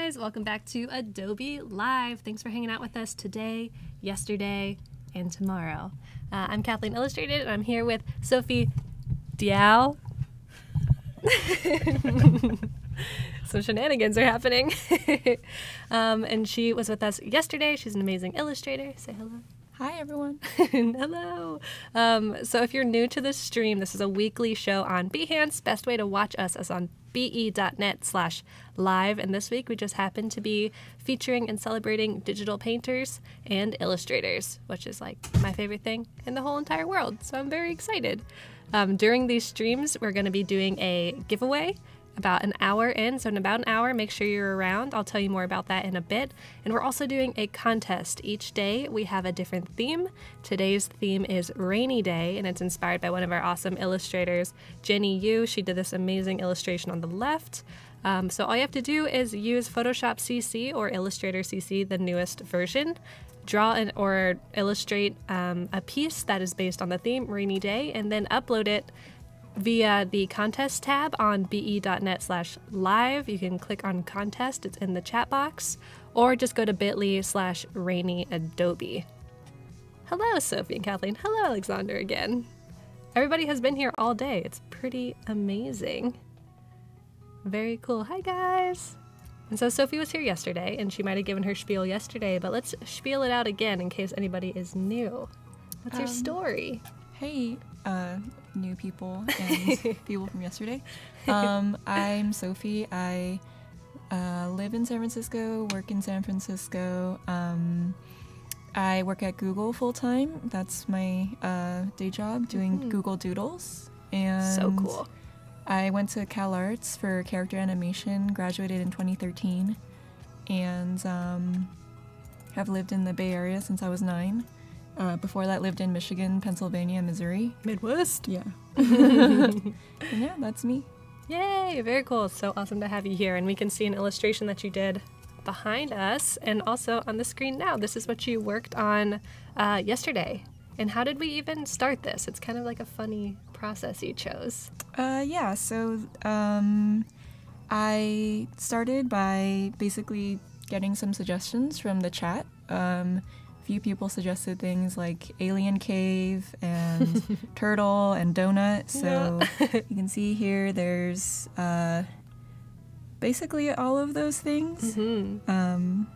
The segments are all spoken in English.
guys, welcome back to Adobe Live. Thanks for hanging out with us today, yesterday, and tomorrow. I'm Kathleen Illustrated, and I'm here with Sophie Diao. Some shenanigans are happening. And she was with us yesterday. She's an amazing illustrator. Say hello. Hi, everyone. Hello. So if you're new to this stream, this is a weekly show on Behance. Best way to watch us is on be.net/live. And this week we just happen to be featuring and celebrating digital painters and illustrators, which is like my favorite thing in the whole entire world. So I'm very excited. During these streams, we're going to be doing a giveaway about an hour in. So in about an hour, make sure you're around. I'll tell you more about that in a bit. And we're also doing a contest. Each day we have a different theme. Today's theme is Rainy Day, and it's inspired by one of our awesome illustrators, Jenny Yu. She did this amazing illustration on the left. So all you have to do is use Photoshop CC or Illustrator CC, the newest version. Draw or illustrate a piece that is based on the theme, Rainy Day, and then upload it via the contest tab on be.net/live. You can click on contest, it's in the chat box, or just go to bit.ly/RainyAdobe. Hello, Sophie and Kathleen. Hello, Alexander again. Everybody has been here all day. It's pretty amazing. Very cool. Hi, guys. And so Sophie was here yesterday, and she might have given her spiel yesterday, but let's spiel it out again in case anybody is new. What's your story? Hey, new people and people from yesterday. I'm Sophie. I live in San Francisco, work in San Francisco. I work at Google full-time. That's my day job, doing Google Doodles. And so cool. I went to Cal Arts for character animation, graduated in 2013, and have lived in the Bay Area since I was 9. Before that, lived in Michigan, Pennsylvania, Missouri. Midwest. Yeah. And yeah, that's me. Yay, very cool. It's so awesome to have you here. And we can see an illustration that you did behind us and also on the screen now. This is what you worked on yesterday. And how did we even start this? It's kind of like a funny process you chose. Yeah, so I started by basically getting some suggestions from the chat. Few people suggested things like alien cave and turtle and donut. So you can see here there's basically all of those things. And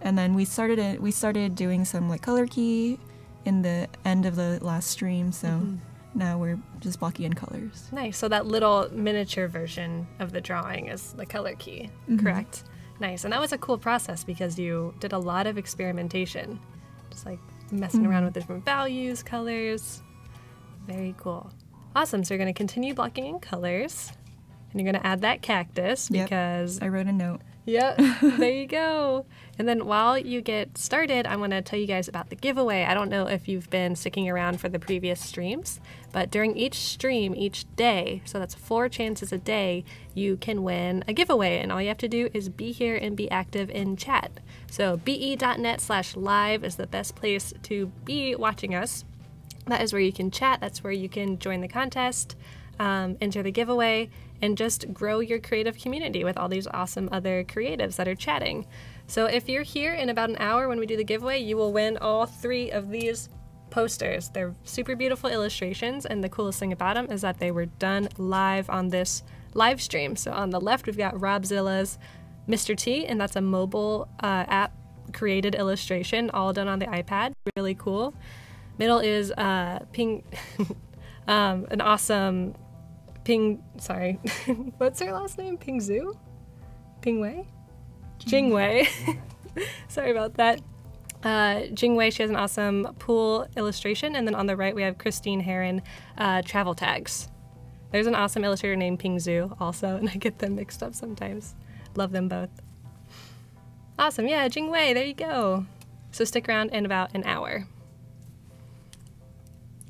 then we started doing some like color key in the end of the last stream. So now we're just blocking in colors. Nice. So that little miniature version of the drawing is the color key, correct? Nice. And that was a cool process because you did a lot of experimentation, just like messing around with different values, colors. Very cool. Awesome. So you're going to continue blocking in colors, and you're going to add that cactus because I wrote a note. Yep, there you go. And then while you get started, I want to tell you guys about the giveaway. I don't know if you've been sticking around for the previous streams, but during each stream, each day, so that's 4 chances a day, you can win a giveaway. And all you have to do is be here and be active in chat. So be.net/live is the best place to be watching us. That is where you can chat. That's where you can join the contest, enter the giveaway, and just grow your creative community with all these awesome other creatives that are chatting. So if you're here in about an hour when we do the giveaway, you will win all 3 of these posters. They're super beautiful illustrations, and the coolest thing about them is that they were done live on this live stream. So on the left, we've got Robzilla's Mr. T, and that's a mobile app created illustration, all done on the iPad. Really cool. Middle is an awesome sorry, what's her last name? Pingzhu? Pingwei? Jingwei. Sorry about that. Jingwei, she has an awesome pool illustration. And then on the right, we have Christine Heron, travel tags. There's an awesome illustrator named Pingzhu also, and I get them mixed up sometimes. Love them both. Awesome, yeah, Jingwei, there you go. So stick around in about an hour.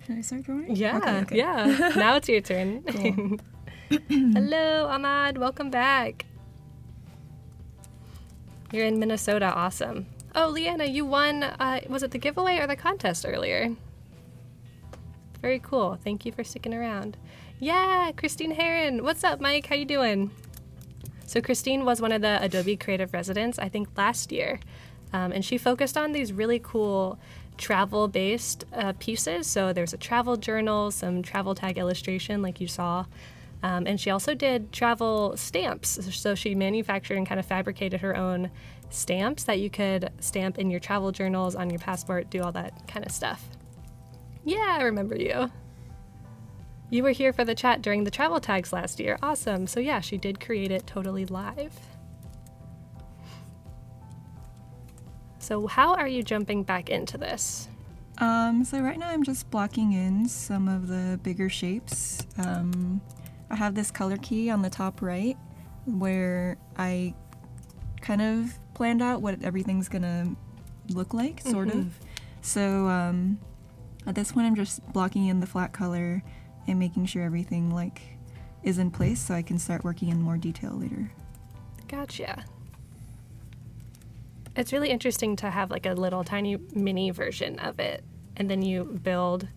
Can I start drawing? Yeah, okay. Yeah. Now it's your turn. Cool. Hello, Ahmad. Welcome back. You're in Minnesota. Awesome. Oh, Leanna, you won, was it the giveaway or the contest earlier? Very cool. Thank you for sticking around. Yeah, Christine Heron. What's up, Mike? How you doing? So Christine was one of the Adobe Creative Residents, I think, last year. And she focused on these really cool travel-based pieces. So there's a travel journal, some travel tag illustration like you saw. And she also did travel stamps. So she manufactured and kind of fabricated her own stamps that you could stamp in your travel journals, on your passport, do all that kind of stuff. Yeah, I remember you. You were here for the chat during the travel tags last year. Awesome. So yeah, she did create it totally live. So how are you jumping back into this? So right now I'm just blocking in some of the bigger shapes. I have this color key on the top right where I kind of planned out what everything's gonna look like, sort of. So at this point I'm just blocking in the flat color and making sure everything like is in place so I can start working in more detail later. Gotcha. It's really interesting to have like a little tiny mini version of it, and then you build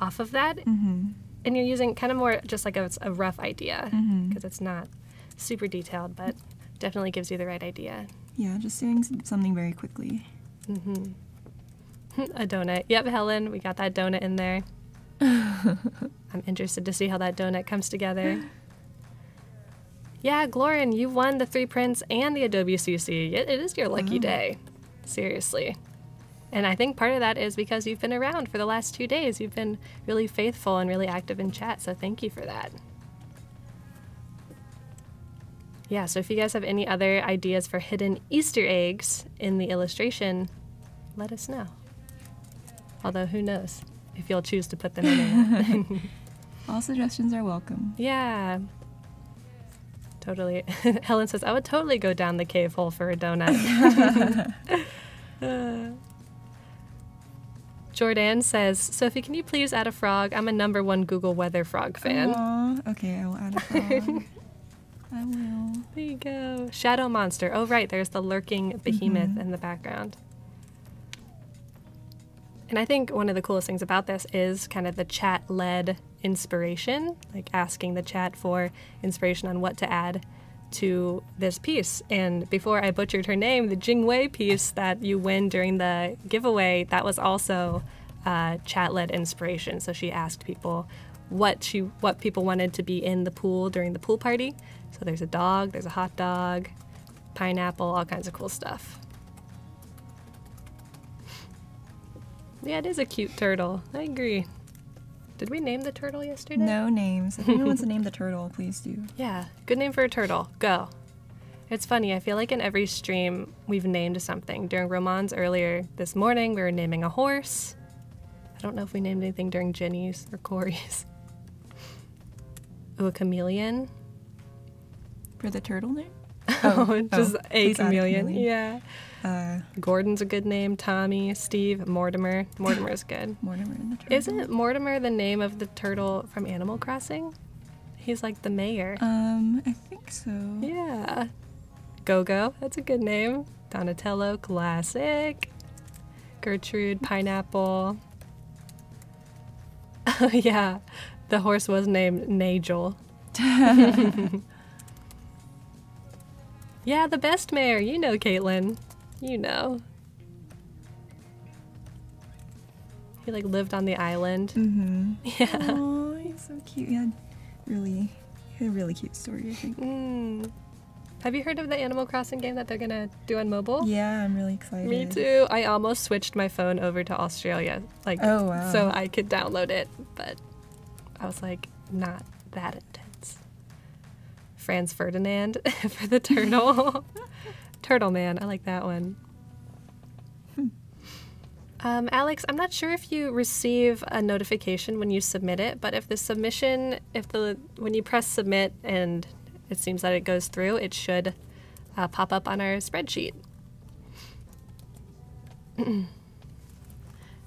off of that. And you're using kind of more just like a rough idea, because it's not super detailed, but definitely gives you the right idea. Yeah, just doing something very quickly. A donut. Yep, Helen, we got that donut in there. I'm interested to see how that donut comes together. Yeah, Glorin, you won the 3 prints and the Adobe CC. It is your lucky day. Seriously. And I think part of that is because you've been around for the last 2 days. You've been really faithful and really active in chat, so thank you for that. Yeah, so if you guys have any other ideas for hidden Easter eggs in the illustration, let us know. Although, who knows if you'll choose to put them in. All suggestions are welcome. Yeah. Totally. Helen says, I would totally go down the cave hole for a donut. Jordan says, Sophie, can you please add a frog? I'm a #1 Google Weather frog fan. Aww. Okay, I will add a frog. I will. There you go. Shadow Monster. Oh, right. There's the lurking behemoth in the background. And I think one of the coolest things about this is kind of the chat-led inspiration, like asking the chat for inspiration on what to add to this piece. And before I butchered her name, the Jingwei piece that you win during the giveaway, that was also chat-led inspiration. So she asked people what people wanted to be in the pool during the pool party. So there's a dog, there's a hot dog, pineapple, all kinds of cool stuff. Yeah, it is a cute turtle. I agree. Did we name the turtle yesterday? No names. If anyone wants to name the turtle, please do. Yeah, good name for a turtle. Go. It's funny, I feel like in every stream we've named something. During Roman's earlier this morning, we were naming a horse. I don't know if we named anything during Jenny's or Corey's. Ooh, a chameleon. For the turtle name? Just a chameleon. Yeah. Gordon's a good name. Tommy, Steve, Mortimer. Mortimer's good. Mortimer and the turtle. Isn't Mortimer the name of the turtle from Animal Crossing? He's like the mayor. I think so. Yeah. Go-Go, that's a good name. Donatello, classic. Gertrude, pineapple. Oh yeah, the horse was named Nigel. Yeah, the best mayor. You know, Caitlin. You know. He like lived on the island. Yeah. Oh, he's so cute. He had a really cute story, I think. Have you heard of the Animal Crossing game that they're gonna do on mobile? Yeah, I'm really excited. Me too. I almost switched my phone over to Australia, like, oh, wow. so I could download it, but I was like, not that intense. Franz Ferdinand for the turtle. Turtle Man, I like that one. Alex, I'm not sure if you receive a notification when you submit it, but if the submission, when you press submit and it seems that it goes through, it should pop up on our spreadsheet.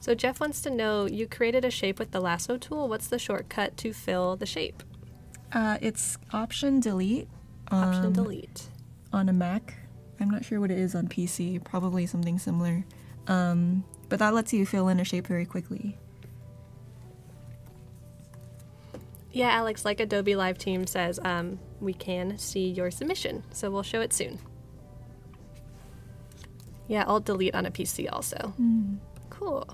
So Jeff wants to know, you created a shape with the lasso tool. What's the shortcut to fill the shape? It's Option Delete. Option Delete. On a Mac. I'm not sure what it is on PC. Probably something similar. But that lets you fill in a shape very quickly. Yeah, Alex, like Adobe Live Team says, we can see your submission, so we'll show it soon. Yeah, I'll delete on a PC also. Cool.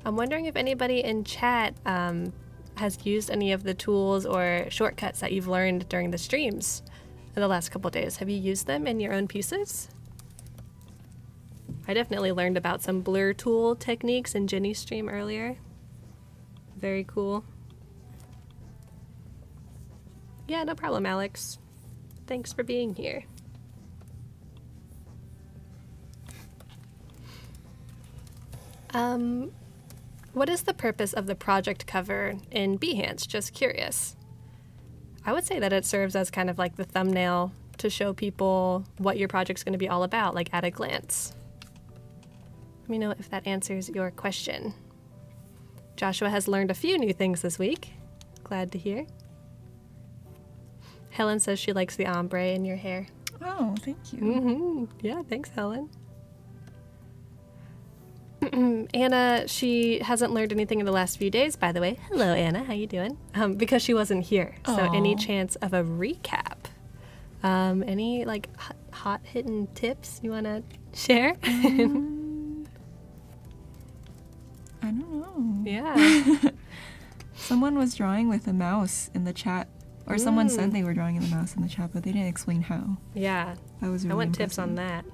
I'm wondering if anybody in chat has used any of the tools or shortcuts that you've learned during the streams in the last couple days. Have you used them in your own pieces? I definitely learned about some blur tool techniques in Jenny's stream earlier. Very cool. Yeah, no problem, Alex. Thanks for being here. What is the purpose of the project cover in Behance? Just curious. I would say that it serves as kind of like the thumbnail to show people what your project's going to be all about, like at a glance. Let me know if that answers your question. Joshua has learned a few new things this week. Glad to hear. Helen says she likes the ombre in your hair. Oh, thank you. Yeah, thanks, Helen. Anna, she hasn't learned anything in the last few days, by the way. Hello, Anna. How you doing? Because she wasn't here. So any chance of a recap? Any, like, hot-hitting tips you want to share? I don't know. Yeah. Someone was drawing with a mouse in the chat. Or someone said they were drawing in the mouse in the chat, but they didn't explain how. Yeah. That was really I want impressive. tips on that.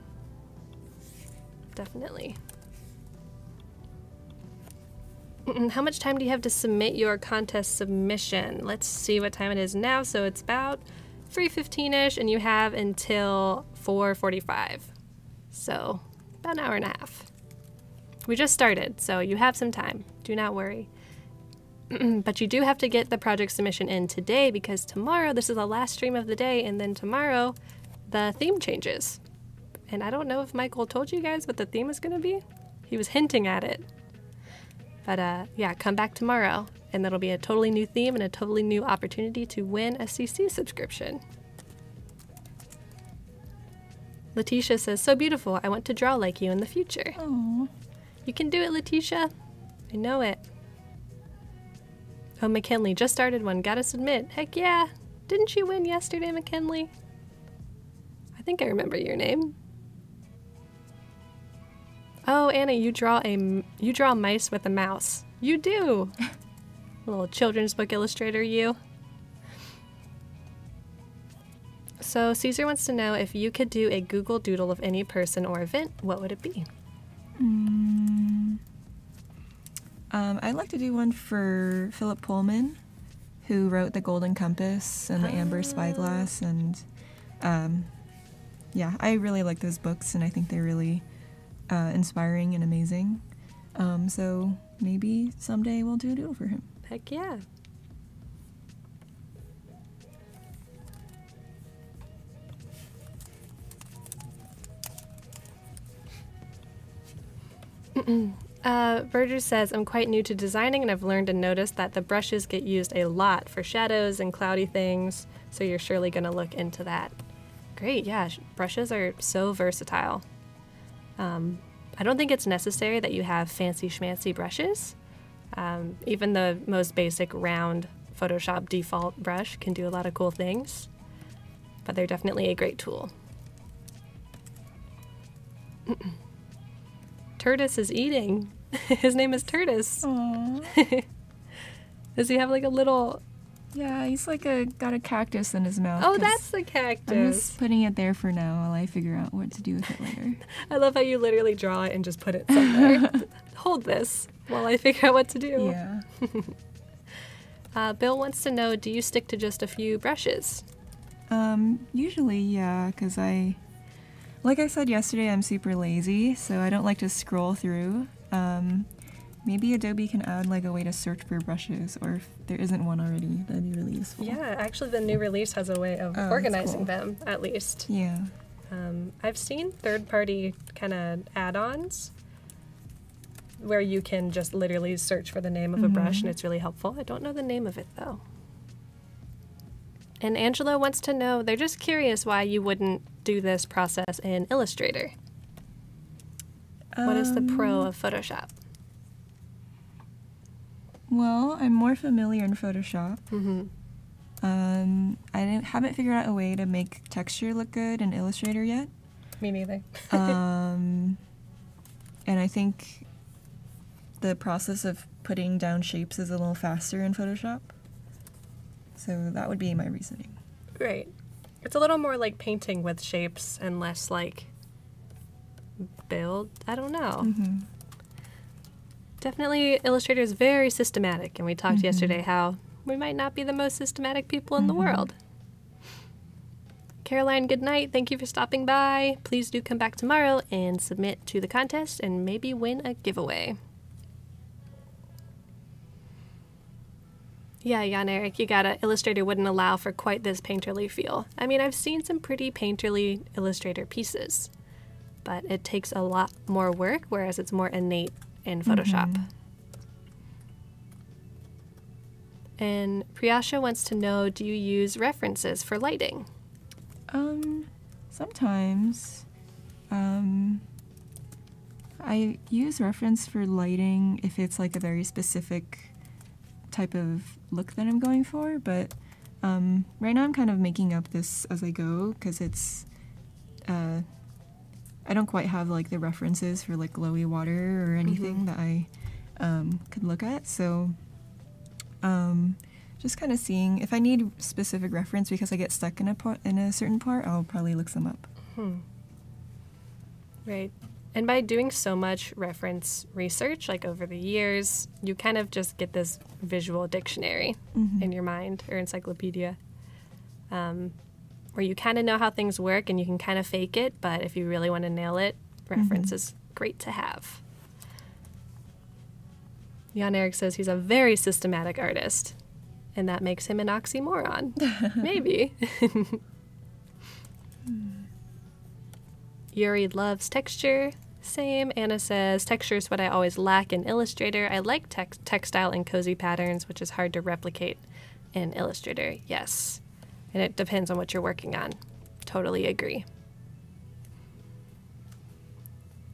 Definitely. How much time do you have to submit your contest submission? Let's see what time it is now. So it's about 3:15-ish, and you have until 4:45. So about an hour and a half. We just started, so you have some time. Do not worry. But you do have to get the project submission in today, because tomorrow, this is the last stream of the day, and then tomorrow the theme changes. And I don't know if Michael told you guys what the theme is going to be. He was hinting at it. But yeah, come back tomorrow, and that'll be a totally new theme and a totally new opportunity to win a CC subscription. Letitia says, so beautiful. I want to draw like you in the future. Aww. You can do it, Letitia. I know it. Oh, McKinley, just started one. Gotta submit. Heck yeah. Didn't you win yesterday, McKinley? I think I remember your name. Oh, Anna, you draw mice with a mouse. You do. Little children's book illustrator, you. So Caesar wants to know, if you could do a Google Doodle of any person or event, what would it be? I'd like to do one for Philip Pullman, who wrote The Golden Compass and The Amber Spyglass, and yeah, I really like those books, and I think they're really inspiring and amazing. So maybe someday we'll do a doodle for him. Heck yeah. Berger says, I'm quite new to designing, and I've learned and noticed that the brushes get used a lot for shadows and cloudy things, so you're surely going to look into that. Great, yeah, brushes are so versatile. I don't think it's necessary that you have fancy schmancy brushes. Even the most basic round Photoshop default brush can do a lot of cool things, but they're definitely a great tool. Turtis is eating. His name is Turtis. Aww. Does he have like a little... Yeah, he's like got a cactus in his mouth. Oh, that's the cactus. I'm just putting it there for now while I figure out what to do with it later. I love how you literally draw it and just put it somewhere. Hold this while I figure out what to do. Yeah. Bill wants to know, do you stick to just a few brushes? Usually, yeah, because like I said yesterday, I'm super lazy, so I don't like to scroll through. Maybe Adobe can add like a way to search for brushes, or if there isn't one already, that'd be really useful. Yeah, actually the new release has a way of organizing them, at least. Yeah. I've seen third-party kind of add-ons where you can just literally search for the name of a brush, and it's really helpful. I don't know the name of it, though. And Angela wants to know, they're just curious why you wouldn't do this process in Illustrator. What is the pro of Photoshop? Well, I'm more familiar in Photoshop. I haven't figured out a way to make texture look good in Illustrator yet. Me neither. And I think the process of putting down shapes is a little faster in Photoshop. So that would be my reasoning. Right. It's a little more like painting with shapes and less like build. I don't know. Definitely Illustrator is very systematic, and we talked yesterday how we might not be the most systematic people in the world. Caroline, good night. Thank you for stopping by. Please do come back tomorrow and submit to the contest and maybe win a giveaway. Yeah, Jan Eric, you got it. Illustrator wouldn't allow for quite this painterly feel. I mean, I've seen some pretty painterly Illustrator pieces, but it takes a lot more work, whereas it's more innate in Photoshop. And Priyasha wants to know, do you use references for lighting? Sometimes. I use reference for lighting if it's like a very specific type of look that I'm going for, but right now I'm kind of making up this as I go because it's I don't quite have like the references for like glowy water or anything that I could look at, so just kind of seeing if I need specific reference because I get stuck in a certain part, I'll probably look them up. Right. And by doing so much reference research, like over the years, you kind of just get this visual dictionary in your mind, or encyclopedia, where you kind of know how things work and you can kind of fake it, but if you really want to nail it, reference is great to have. Jan Eric says he's a very systematic artist, and that makes him an oxymoron. Maybe. Yuri loves texture. Same. Anna says, texture is what I always lack in Illustrator. I like textile and cozy patterns, which is hard to replicate in Illustrator. Yes. And it depends on what you're working on. Totally agree.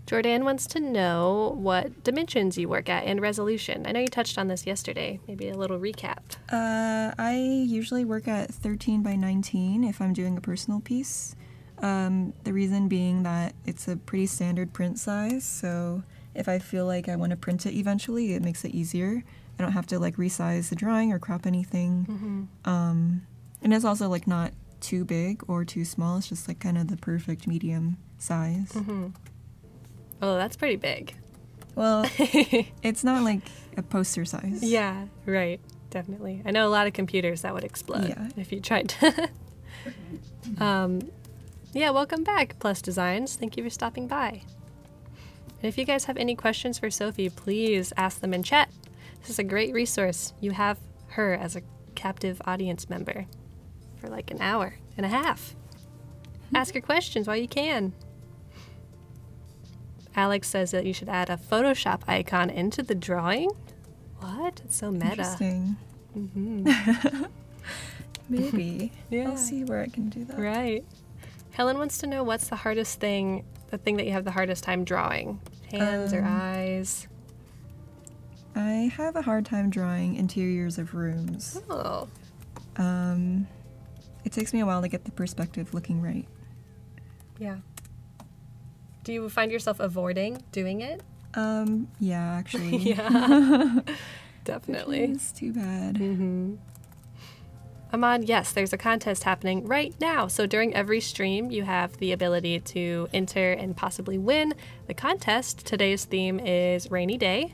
Jordan wants to know what dimensions you work at and resolution. I know you touched on this yesterday. Maybe a little recap. I usually work at 13 by 19 if I'm doing a personal piece. The reason being that it's a pretty standard print size, so if I feel like I want to print it eventually, it makes it easier. I don't have to like resize the drawing or crop anything. And it's also like not too big or too small. It's just like kind of the perfect medium size. Oh, that's pretty big. Well, it's not like a poster size. Yeah, right. Definitely. I know a lot of computers that would explode if you tried to. Yeah, welcome back, Plus Designs. Thank you for stopping by. And if you guys have any questions for Sophie, please ask them in chat. This is a great resource. You have her as a captive audience member for like an hour and a half. Ask her questions while you can. Alex says that you should add a Photoshop icon into the drawing. What? It's so meta. Interesting. Maybe. Yeah. I'll see where I can do that. Right. Helen wants to know what's the hardest thing, the thing that you have the hardest time drawing? Hands or eyes? I have a hard time drawing interiors of rooms. Oh. It takes me a while to get the perspective looking right. Yeah. Do you find yourself avoiding doing it? Yeah, actually. Yeah. Definitely. It's too bad. Ahmad, yes, there's a contest happening right now. So during every stream, you have the ability to enter and possibly win the contest. Today's theme is Rainy Day.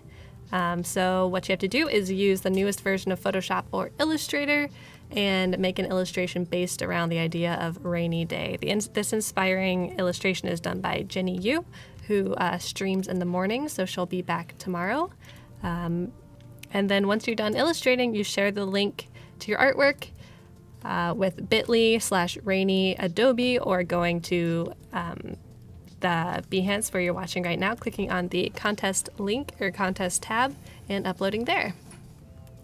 So what you have to do is use the newest version of Photoshop or Illustrator and make an illustration based around the idea of rainy day. This inspiring illustration is done by Jenny Yu, who streams in the morning, so she'll be back tomorrow. And then once you're done illustrating, you share the link to your artwork with bit.ly/rainy Adobe, or going to the Behance where you're watching right now, clicking on the contest link or contest tab and uploading there.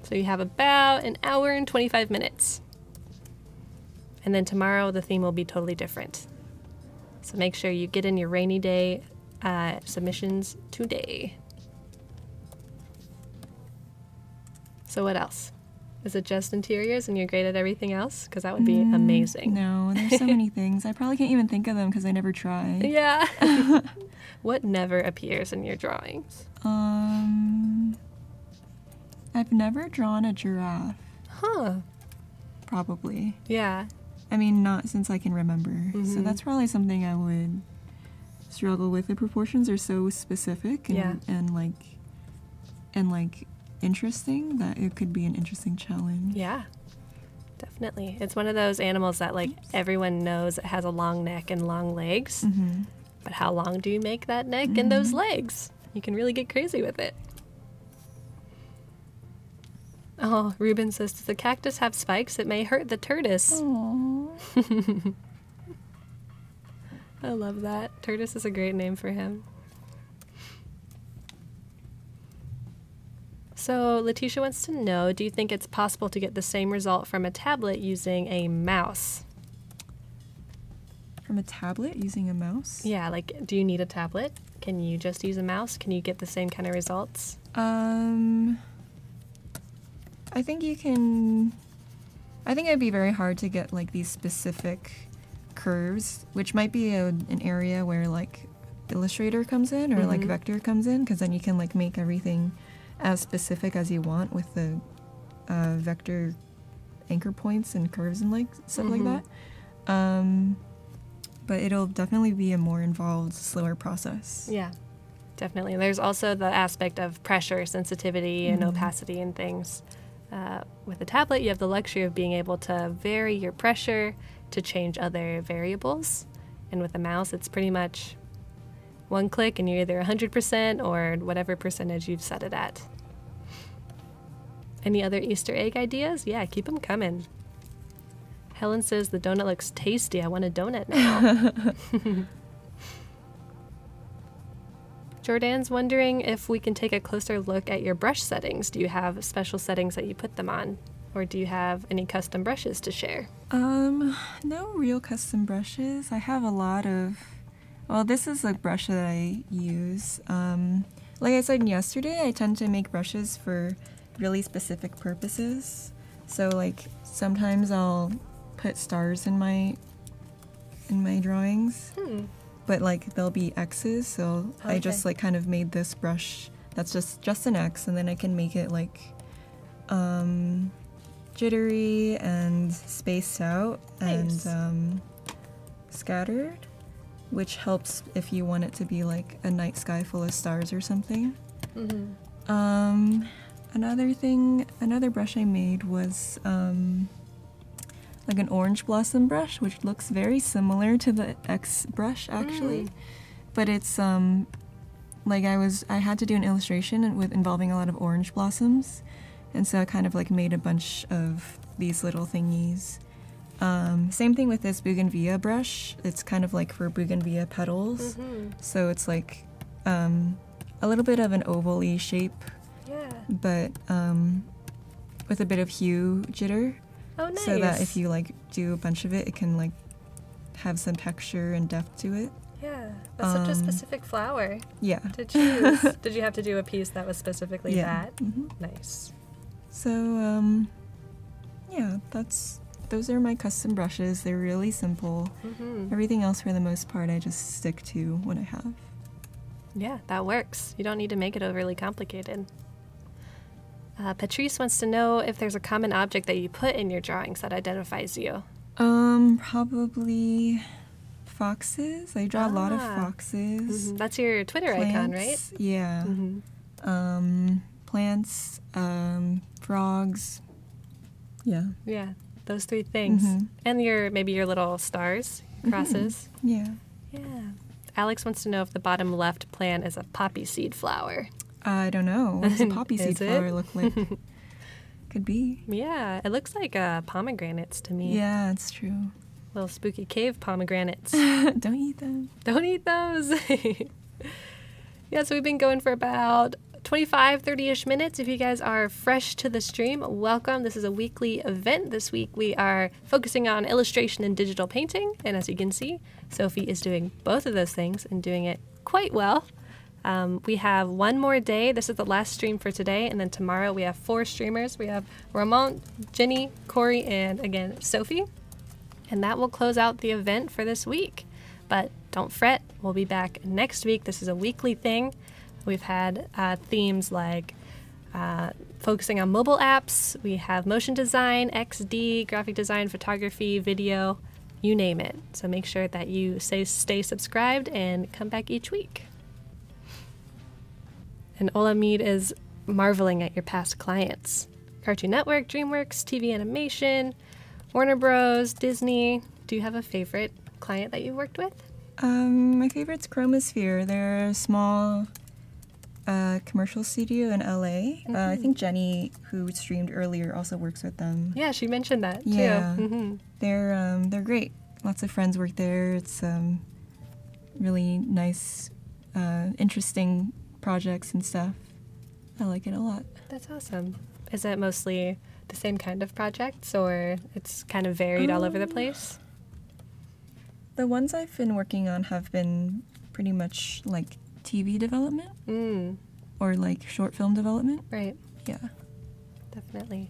So you have about an hour and 25 minutes. And then tomorrow the theme will be totally different. So make sure you get in your rainy day submissions today. So what else? Is it just interiors and you're great at everything else? Because that would be amazing. No, there's so many things. I probably can't even think of them because I never try. Yeah. What never appears in your drawings? I've never drawn a giraffe. Huh. Probably. Yeah. I mean, not since I can remember. So that's probably something I would struggle with. The proportions are so specific and interesting that it could be an interesting challenge. Yeah. Definitely. It's one of those animals that like everyone knows it has a long neck and long legs. But how long do you make that neck and those legs? You can really get crazy with it. Oh, Ruben says, does the cactus have spikes? It may hurt the tortoise. Aww. I love that. Tortoise is a great name for him. So Letitia wants to know, do you think it's possible to get the same result from a tablet using a mouse? From a tablet using a mouse? Yeah, like, do you need a tablet? Can you just use a mouse? Can you get the same kind of results? I think you can. I think it'd be very hard to get like these specific curves, which might be an area where like Illustrator comes in or like Vector comes in, because then you can like make everything as specific as you want with the vector anchor points and curves and like stuff like that. But it'll definitely be a more involved, slower process. Yeah, definitely. There's also the aspect of pressure, sensitivity, and opacity and things. With a tablet, you have the luxury of being able to vary your pressure to change other variables. And with a mouse, it's pretty much one click and you're either 100% or whatever percentage you've set it at. Any other Easter egg ideas? Yeah, keep them coming. Helen says the donut looks tasty. I want a donut now. Jordan's wondering if we can take a closer look at your brush settings. Do you have special settings that you put them on? Or do you have any custom brushes to share? No real custom brushes. I have a lot of... Well, this is a brush that I use. Like I said yesterday, I tend to make brushes for really specific purposes. So like sometimes I'll put stars in my drawings. But like there'll be X's, so I just like kind of made this brush that's just an X, and then I can make it like jittery and spaced out and scattered, which helps if you want it to be like a night sky full of stars or something. Another brush I made was like an orange blossom brush, which looks very similar to the X brush actually. But it's like I had to do an illustration involving a lot of orange blossoms, and so I kind of like made a bunch of these little thingies. Same thing with this bougainvillea brush. It's kind of like for bougainvillea petals. So it's like a little bit of an oval-y shape, but with a bit of hue jitter. Oh, nice. So that if you like do a bunch of it, it can like have some texture and depth to it. Yeah, that's such a specific flower. Yeah. To choose. Did you have to do a piece that was specifically that? Nice. So yeah, those are my custom brushes. They're really simple. Everything else, for the most part, I just stick to what I have. Yeah, that works. You don't need to make it overly complicated. Patrice wants to know if there's a common object that you put in your drawings that identifies you. Probably foxes. I draw a lot of foxes. That's your Twitter icon, right? Yeah. Plants, frogs. Yeah. Yeah, those three things. And maybe your little stars, crosses. Yeah. Yeah. Alex wants to know if the bottom left plant is a poppy seed flower. I don't know. What does a poppy seed flower look like? Could be. Yeah, it looks like pomegranates to me. Yeah, it's true. Little spooky cave pomegranates. Don't eat them. Don't eat those. Yeah, so we've been going for about 25, 30-ish minutes. If you guys are fresh to the stream, welcome. This is a weekly event. This week we are focusing on illustration and digital painting. And as you can see, Sophie is doing both of those things and doing it quite well. We have one more day. This is the last stream for today, and then tomorrow we have 4 streamers. We have Ramon, Jenny, Corey, and again, Sophie. And that will close out the event for this week. But don't fret, we'll be back next week. This is a weekly thing. We've had themes like focusing on mobile apps. We have motion design, XD, graphic design, photography, video, you name it. So make sure that you stay subscribed and come back each week. And Olamide is marveling at your past clients. Cartoon Network, Dreamworks, TV Animation, Warner Bros., Disney. Do you have a favorite client that you worked with? My favorite's Chromosphere. They're a small commercial studio in LA. I think Jenny, who streamed earlier, also works with them. Yeah, she mentioned that too. Yeah, they're great. Lots of friends work there. It's really nice, interesting projects and stuff. I like it a lot. That's awesome. Is it mostly the same kind of projects, or it's kind of varied all over the place? The ones I've been working on have been pretty much like TV development or like short film development. Right. Yeah. Definitely.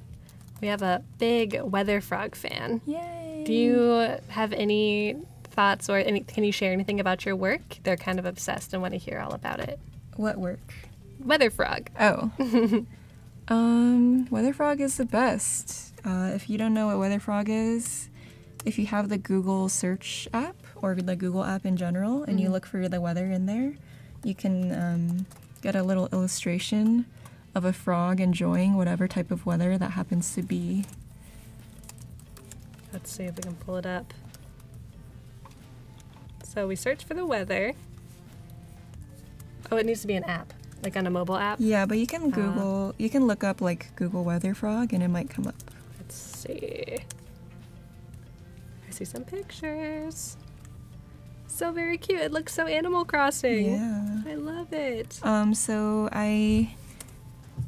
We have a big Weather Frog fan. Yay! Do you have any thoughts or can you share anything about your work? They're kind of obsessed and want to hear all about it. What work? Weather Frog. Oh. Weather Frog is the best. If you don't know what Weather Frog is, if you have the Google search app or the Google app in general and you look for the weather in there, you can get a little illustration of a frog enjoying whatever type of weather that happens to be. Let's see if we can pull it up. So we search for the weather. Oh, it needs to be an app, like on a mobile app? Yeah, but you can you can look up like Google Weather Frog and it might come up. Let's see. I see some pictures. So very cute. It looks so Animal Crossing. Yeah. I love it. So I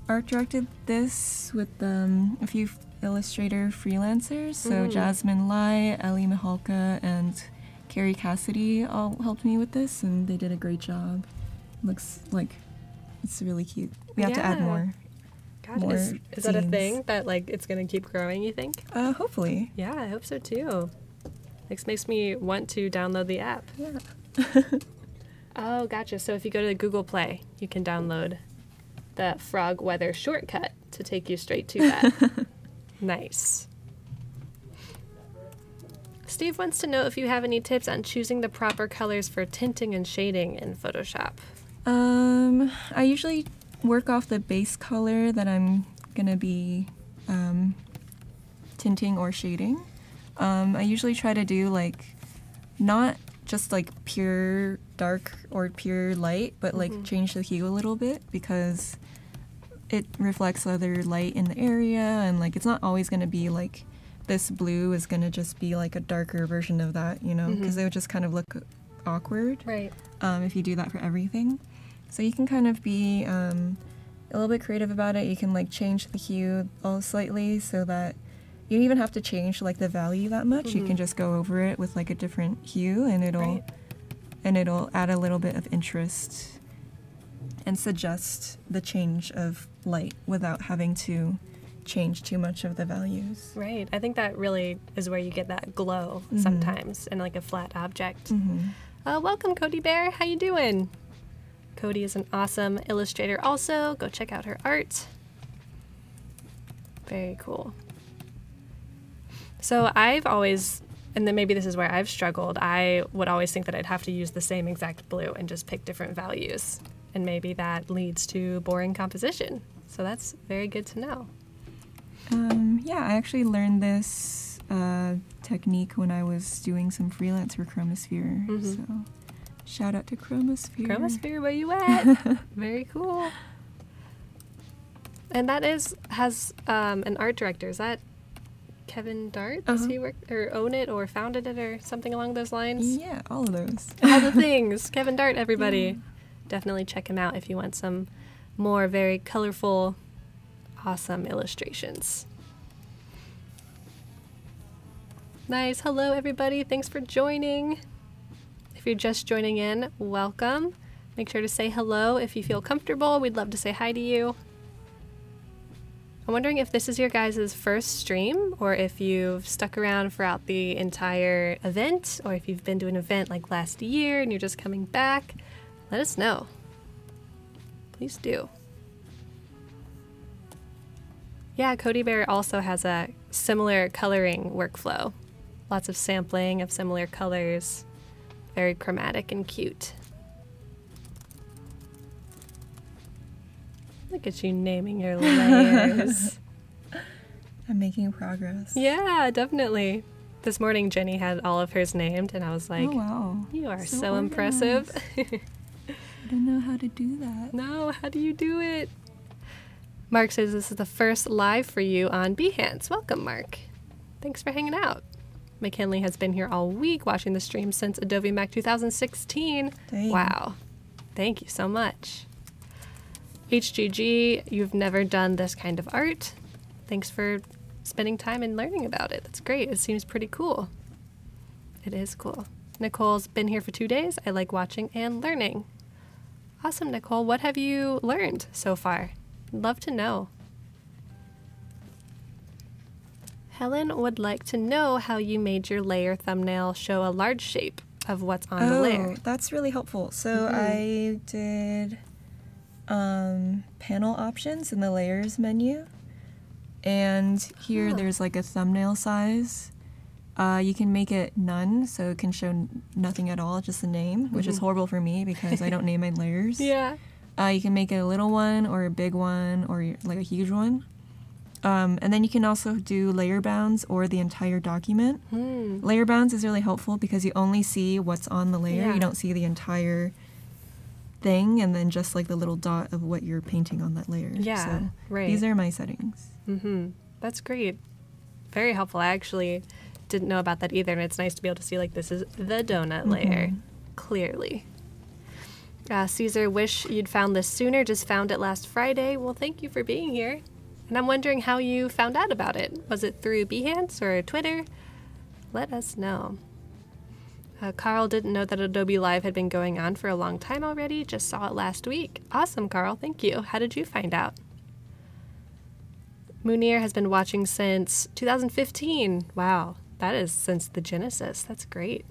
art directed this with a few illustrator freelancers. So Jasmine Lai, Ellie Mihalka, and Carrie Cassidy all helped me with this, and they did a great job. Looks like it's really cute. We have to add more. God, more is that a scenes. thing that like it's gonna keep growing, you think? Hopefully. Yeah, I hope so too. This makes me want to download the app. Yeah. Oh, gotcha. So if you go to the Google Play, you can download the frog weather shortcut to take you straight to that. Nice. Steve wants to know if you have any tips on choosing the proper colors for tinting and shading in Photoshop. I usually work off the base color that I'm gonna be tinting or shading. I usually try to do like not just like pure dark or pure light, but like change the hue a little bit because it reflects other light in the area, and like it's not always gonna be like this blue is gonna just be like a darker version of that, you know, because it would just kind of look awkward. Right. If you do that for everything. So you can kind of be a little bit creative about it. You can like change the hue slightly so that you don't even have to change like the value that much. You can just go over it with like a different hue, and it'll add a little bit of interest and suggest the change of light without having to change too much of the values. Right. I think that really is where you get that glow sometimes in like a flat object. Welcome, Cody Bear. How you doing? Cody is an awesome illustrator also. Go check out her art. Very cool. So I've always, and then maybe this is where I've struggled, I would always think that I'd have to use the same exact blue and just pick different values. And maybe that leads to boring composition. So that's very good to know. Yeah, I actually learned this technique when I was doing some freelance for Chromosphere. So shout out to Chromosphere. Chromosphere, where you at? Very cool. And that has an art director. Is that Kevin Dart? Does he work or own it or founded it or something along those lines? Yeah, all of those. All the things. Kevin Dart, everybody. Definitely check him out if you want some more very colorful, awesome illustrations. Nice. Hello, everybody. Thanks for joining. If you're just joining in, welcome. Make sure to say hello if you feel comfortable. We'd love to say hi to you. I'm wondering if this is your guys' first stream, or if you've stuck around throughout the entire event, or if you've been to an event like last year and you're just coming back. Let us know. Please do. Yeah, Cody Bear also has a similar coloring workflow. Lots of sampling of similar colors. Very chromatic and cute. Look at you naming your layers. I'm making progress. Yeah, definitely. This morning Jenny had all of hers named and I was like, oh, wow. You are So impressive. I don't know how to do that. No, how do you do it? Mark says this is the first live for you on Behance. Welcome, Mark. Thanks for hanging out. McKinley has been here all week watching the stream since Adobe Mac 2016. Dang. Wow. Thank you so much. HGG, you've never done this kind of art. Thanks for spending time and learning about it. That's great. It seems pretty cool. It is cool. Nicole's been here for 2 days. I like watching and learning. Awesome, Nicole. What have you learned so far? I'd love to know. Helen would like to know how you made your layer thumbnail show a large shape of what's on the layer. That's really helpful. So I did panel options in the layers menu, and here there's like a thumbnail size. You can make it none, so it can show nothing at all, just the name, which is horrible for me because I don't name my layers. Yeah. You can make it a little one or a big one or like a huge one. And then you can also do layer bounds or the entire document. Layer bounds is really helpful because you only see what's on the layer. Yeah. You don't see the entire thing and then just like the little dot of what you're painting on that layer. Yeah, so right. These are my settings. That's great. Very helpful. I actually didn't know about that either, and it's nice to be able to see like this is the donut layer, clearly. Caesar, wish you'd found this sooner, just found it last Friday. Well, thank you for being here. And I'm wondering how you found out about it. Was it through Behance or Twitter? Let us know. Carl didn't know that Adobe Live had been going on for a long time already, just saw it last week. Awesome, Carl, thank you. How did you find out? Munir has been watching since 2015. Wow, that is since the Genesis. That's great.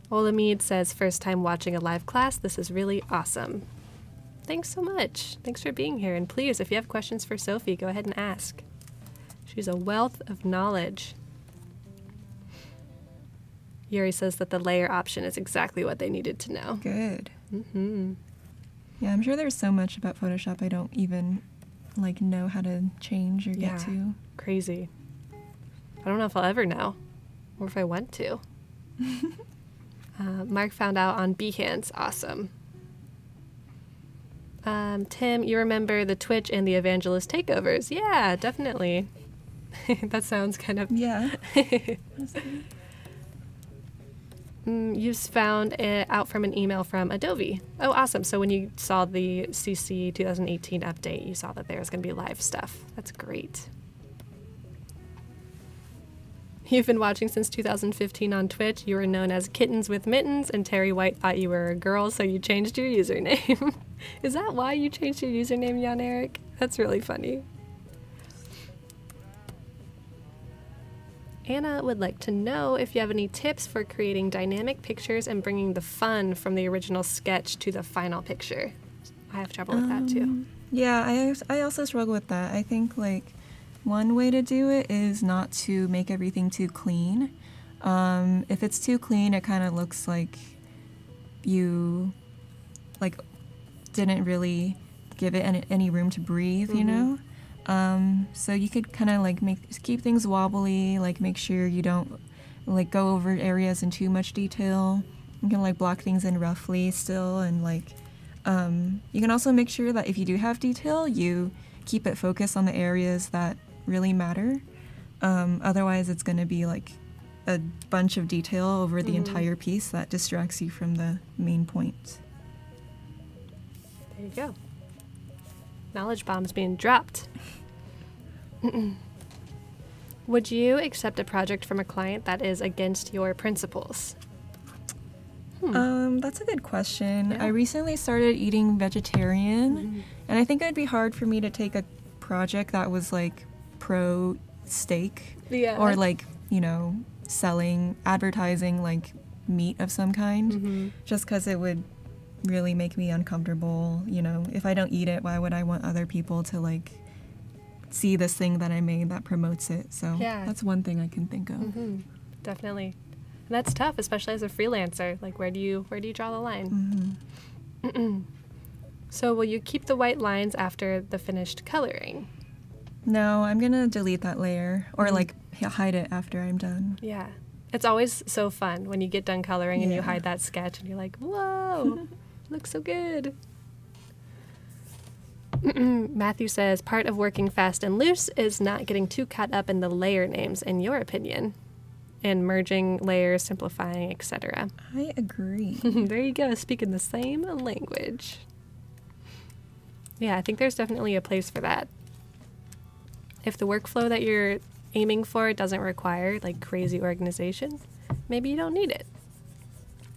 Olamide says, first time watching a live class. This is really awesome. Thanks so much. Thanks for being here. And please, if you have questions for Sophie, go ahead and ask. She's a wealth of knowledge. Yuri says that the layer option is exactly what they needed to know. Good. Yeah, I'm sure there's so much about Photoshop I don't even like know how to change or get to. Crazy. I don't know if I'll ever know, or if I want to. Mark found out on Behance. Awesome. Tim, you remember the Twitch and the Evangelist takeovers? Yeah, definitely. That sounds kind of... Yeah. You found it out from an email from Adobe. Oh, awesome. So when you saw the CC 2018 update, you saw that there was going to be live stuff. That's great. You've been watching since 2015 on Twitch. You were known as Kittens with Mittens, and Terry White thought you were a girl, so you changed your username. Is that why you changed your username, Jan Eric? That's really funny. Anna would like to know if you have any tips for creating dynamic pictures and bringing the fun from the original sketch to the final picture. I have trouble with that too. Yeah, I also struggle with that. I think like one way to do it is not to make everything too clean. If it's too clean, it kind of looks like you like didn't really give it any room to breathe, you know? So you could kind of like keep things wobbly, like make sure you don't like go over areas in too much detail. You can like block things in roughly still, and like you can also make sure that if you do have detail, you keep it focused on the areas that really matter. Otherwise it's going to be like a bunch of detail over the entire piece that distracts you from the main point. There you go. Knowledge bombs being dropped. Would you accept a project from a client that is against your principles? That's a good question. Yeah. I recently started eating vegetarian, and I think it'd be hard for me to take a project that was like pro steak Yeah. or like, you know, advertising like meat of some kind, just because it would really make me uncomfortable. You know, if I don't eat it, why would I want other people to like see this thing that I made that promotes it? So Yeah. that's one thing I can think of. Definitely. And that's tough, especially as a freelancer. Like, where do you draw the line? So will you keep the white lines after the finished coloring? No, I'm gonna delete that layer or like hide it after I'm done. Yeah. It's always so fun when you get done coloring and you Yeah. hide that sketch and you're like, whoa, looks so good. Matthew says, part of working fast and loose is not getting too caught up in the layer names, in your opinion, and merging layers, simplifying, etc. I agree. There you go, speaking the same language. Yeah, I think there's definitely a place for that. If the workflow that you're aiming for doesn't require like crazy organization, maybe you don't need it.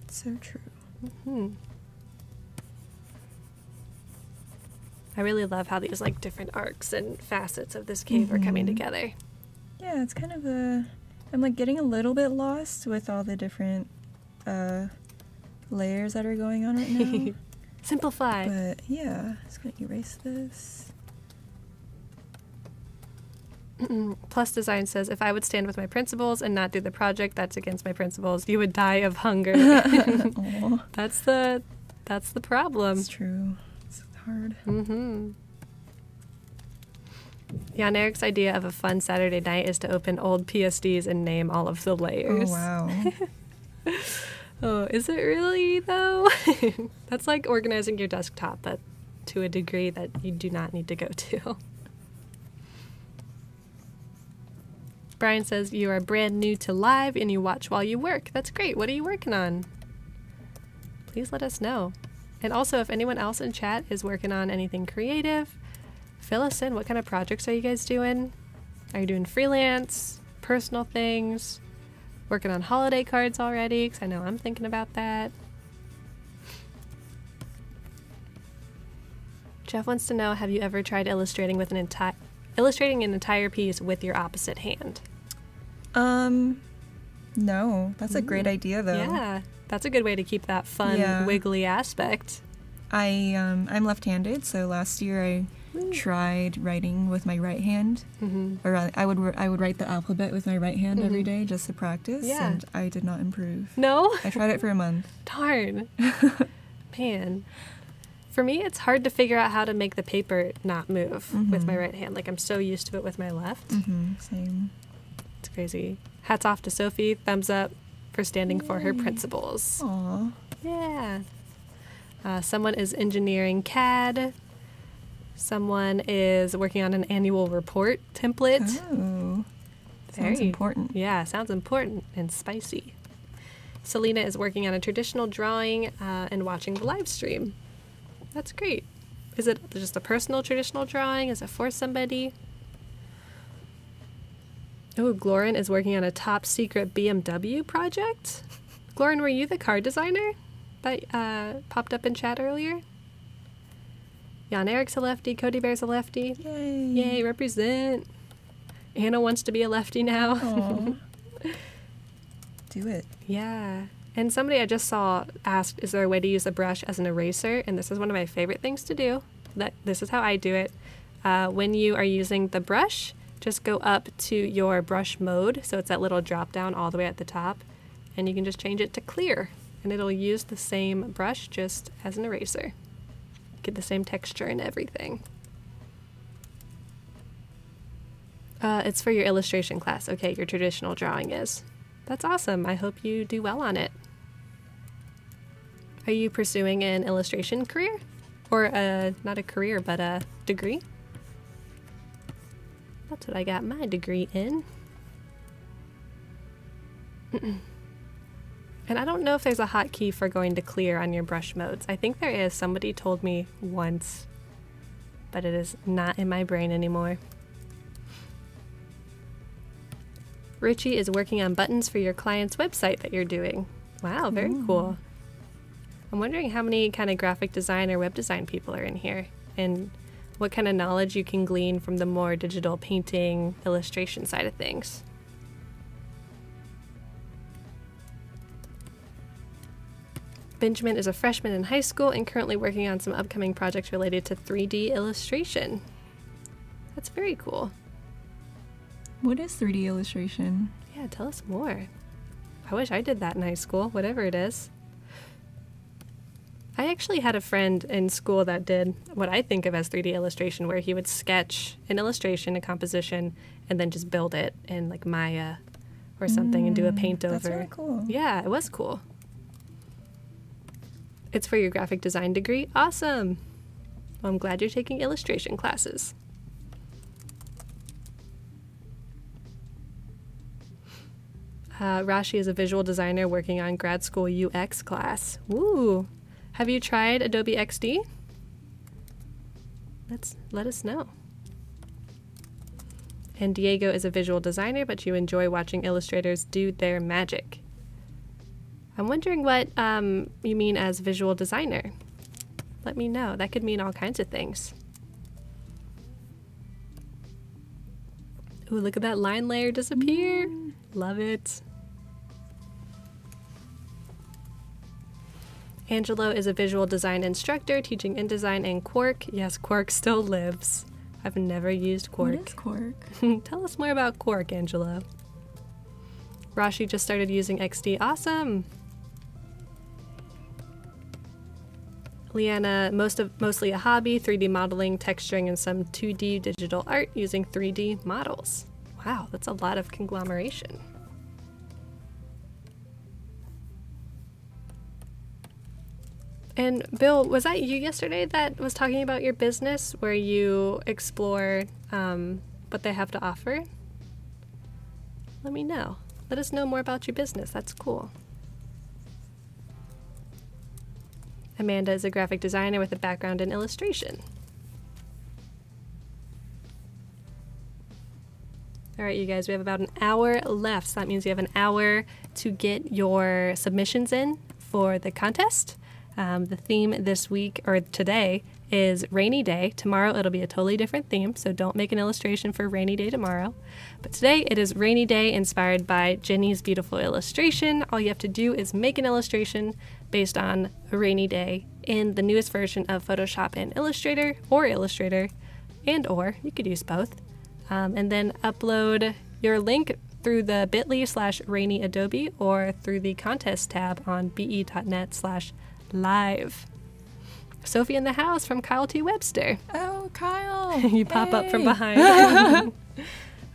So true. I really love how these like different arcs and facets of this cave are coming together. Yeah, it's kind of I'm like getting a little bit lost with all the different layers that are going on right now. Simplify. But yeah, just gonna erase this. Plus Design says, if I would stand with my principles and not do the project that's against my principles, you would die of hunger. Aw, That's the problem. it's true. It's hard. Jan Eric's idea of a fun Saturday night is to open old PSDs and name all of the layers. Oh wow. Oh, is it really though? That's like organizing your desktop, but to a degree that you do not need to go to. Brian says, you are brand new to live and you watch while you work. That's great. What are you working on? Please let us know. And also, if anyone else in chat is working on anything creative, fill us in. What kind of projects are you guys doing? Are you doing freelance, personal things, working on holiday cards already? Because I know I'm thinking about that. Jeff wants to know, have you ever tried illustrating with illustrating an entire piece with your opposite hand? No. That's a great idea though. Yeah, that's a good way to keep that fun, Yeah. wiggly aspect. I'm left-handed, so last year I tried writing with my right hand. Or I would write the alphabet with my right hand every day just to practice, Yeah. and I did not improve. No? I tried it for a month. Darn. Man. For me, it's hard to figure out how to make the paper not move with my right hand. Like, I'm so used to it with my left. Same. It's crazy. Hats off to Sophie. Thumbs up for standing for her principles. Aw. Yeah. Someone is engineering CAD. Someone is working on an annual report template. Oh. Sounds important. Yeah, sounds important and spicy. Selena is working on a traditional drawing and watching the live stream. That's great. Is it just a personal traditional drawing? Is it for somebody? Oh, Glorin is working on a top secret BMW project. Glorin, were you the car designer that popped up in chat earlier? Jan Eric's a lefty. Cody Bear's a lefty. Yay. Yay, represent. Anna wants to be a lefty now. Aw. Do it. Yeah. And somebody I just saw asked, is there a way to use a brush as an eraser? And this is one of my favorite things to do. This is how I do it. When you are using the brush, just go up to your brush mode. So it's that little drop down all the way at the top. And you can just change it to clear. And it'll use the same brush just as an eraser. Get the same texture and everything. It's for your illustration class. Okay, your traditional drawing is. That's awesome. I hope you do well on it. Are you pursuing an illustration career? Or not a career, but a degree? That's what I got my degree in. And I don't know if there's a hotkey for going to clear on your brush modes. I think there is. Somebody told me once, but it is not in my brain anymore. Richie is working on buttons for your client's website that you're doing. Wow, very cool. I'm wondering how many kind of graphic design or web design people are in here, and what kind of knowledge you can glean from the more digital painting, illustration side of things. Benjamin is a freshman in high school and currently working on some upcoming projects related to 3D illustration. That's very cool. What is 3D illustration? Yeah, tell us more. I wish I did that in high school, whatever it is. I actually had a friend in school that did what I think of as 3D illustration, where he would sketch an illustration, a composition, and then just build it in like Maya or something and do a paint over. That's really cool. Yeah, it was cool. It's for your graphic design degree? Awesome! Well, I'm glad you're taking illustration classes. Rashi is a visual designer working on grad school UX class. Woo! Have you tried Adobe XD? Let us know. And Diego is a visual designer, but you enjoy watching illustrators do their magic. I'm wondering what you mean as visual designer. Let me know. That could mean all kinds of things. Ooh, look at that line layer disappear. Love it. Angelo is a visual design instructor teaching InDesign and Quark. Yes, Quark still lives. I've never used Quark. What is Quark? Tell us more about Quark, Angelo. Rashi just started using XD. Awesome! Leanna, mostly a hobby, 3D modeling, texturing, and some 2D digital art using 3D models. Wow, that's a lot of conglomeration. And Bill, was that you yesterday that was talking about your business where you explore what they have to offer? Let me know. Let us know more about your business. That's cool. Amanda is a graphic designer with a background in illustration. All right, you guys, we have about an hour left. So that means you have an hour to get your submissions in for the contest. The theme this week, or today, is Rainy Day. Tomorrow it'll be a totally different theme, so don't make an illustration for Rainy Day tomorrow. But today it is Rainy Day, inspired by Jenny's beautiful illustration. All you have to do is make an illustration based on a rainy day in the newest version of Photoshop and Illustrator, or Illustrator, and/or you could use both. And then upload your link through the bit.ly/rainyadobe or through the contest tab on be.net/live. Sophie in the house from Kyle T. Webster. Oh, Kyle! You pop up from behind.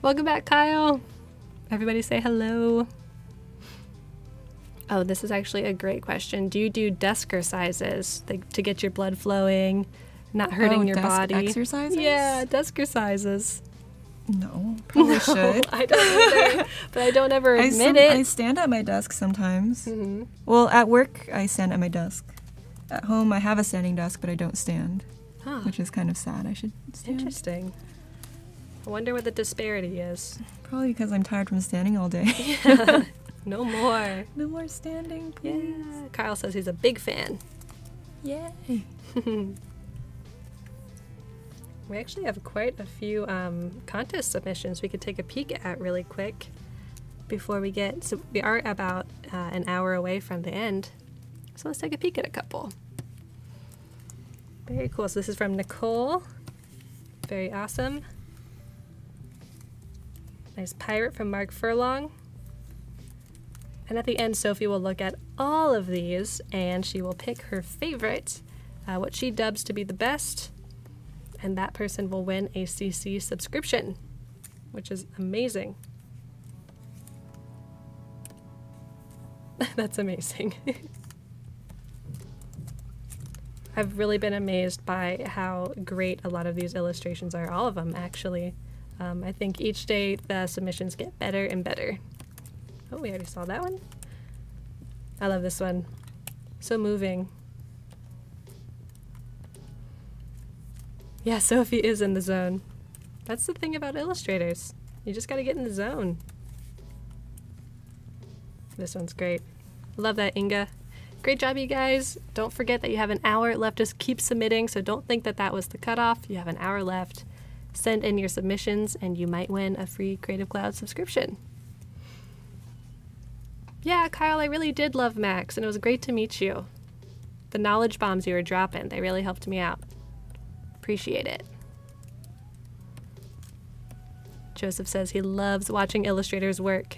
Welcome back, Kyle. Everybody say hello. Oh, this is actually a great question. Do you do desker sizes to get your blood flowing, not hurting your body? Exercises? Yeah, desker sizes. No, probably should. I don't either, but I don't ever admit it. I stand at my desk sometimes. Mm-hmm. Well, at work, I stand at my desk. At home, I have a standing desk, but I don't stand, which is kind of sad. I should stand. Interesting. I wonder what the disparity is. Probably because I'm tired from standing all day. Yeah. No more. No more standing, please. Yeah. Kyle says he's a big fan. Yay. We actually have quite a few contest submissions we could take a peek at really quick before we get... So we are about an hour away from the end. So let's take a peek at a couple. Very cool. So this is from Nicole. Very awesome. Nice pirate from Mark Furlong. And at the end, Sophie will look at all of these and she will pick her favorite, what she dubs to be the best, and that person will win a CC subscription, which is amazing. That's amazing. I've really been amazed by how great a lot of these illustrations are, all of them actually. I think each day the submissions get better and better. Oh, we already saw that one. I love this one. So moving. Yeah, Sophie is in the zone. That's the thing about illustrators. You just gotta get in the zone. This one's great. Love that, Inga. Great job, you guys. Don't forget that you have an hour left. Just keep submitting, so don't think that that was the cutoff. You have an hour left. Send in your submissions, and you might win a free Creative Cloud subscription. Yeah, Kyle, I really did love Max, and it was great to meet you. The knowledge bombs you were dropping, they really helped me out. Appreciate it. Joseph says he loves watching illustrators work.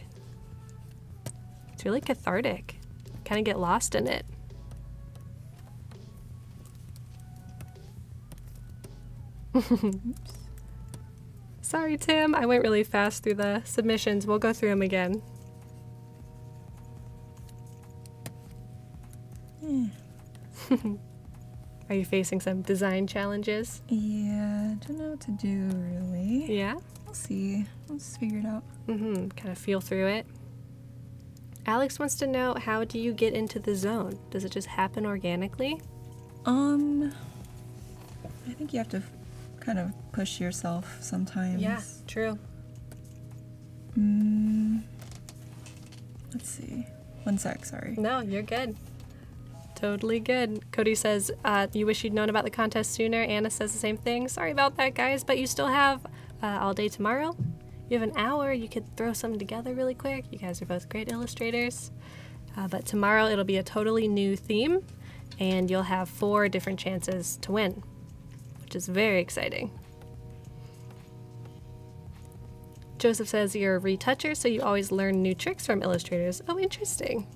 It's really cathartic. Kind of get lost in it. Sorry, Tim. I went really fast through the submissions. We'll go through them again. Are you facing some design challenges? Yeah, I don't know what to do, really. Yeah? We'll see. We'll just figure it out. Kind of feel through it. Alex wants to know, how do you get into the zone? Does it just happen organically? I think you have to kind of push yourself sometimes. Yeah, true. Let's see. One sec, sorry. No, you're good. Totally good. Cody says, you wish you'd known about the contest sooner. Anna says the same thing. Sorry about that, guys, but you still have all day tomorrow. You have an hour. You could throw something together really quick. You guys are both great illustrators. But tomorrow it'll be a totally new theme, and you'll have 4 different chances to win, which is very exciting. Joseph says you're a retoucher, so you always learn new tricks from illustrators. Oh, interesting.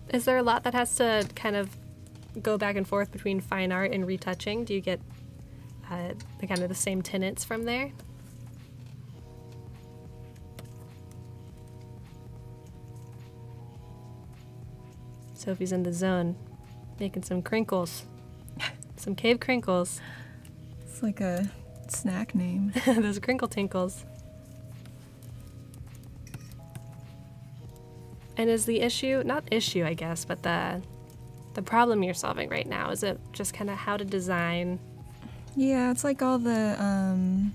Is there a lot that has to kind of go back and forth between fine art and retouching? Do you get the kind of the same tenets from there? Sophie's in the zone, making some crinkles. Some cave crinkles. It's like a snack name. Those crinkle tinkles. And is the issue, not issue I guess, but the problem you're solving right now, is it just kind of how to design? Yeah, it's like all the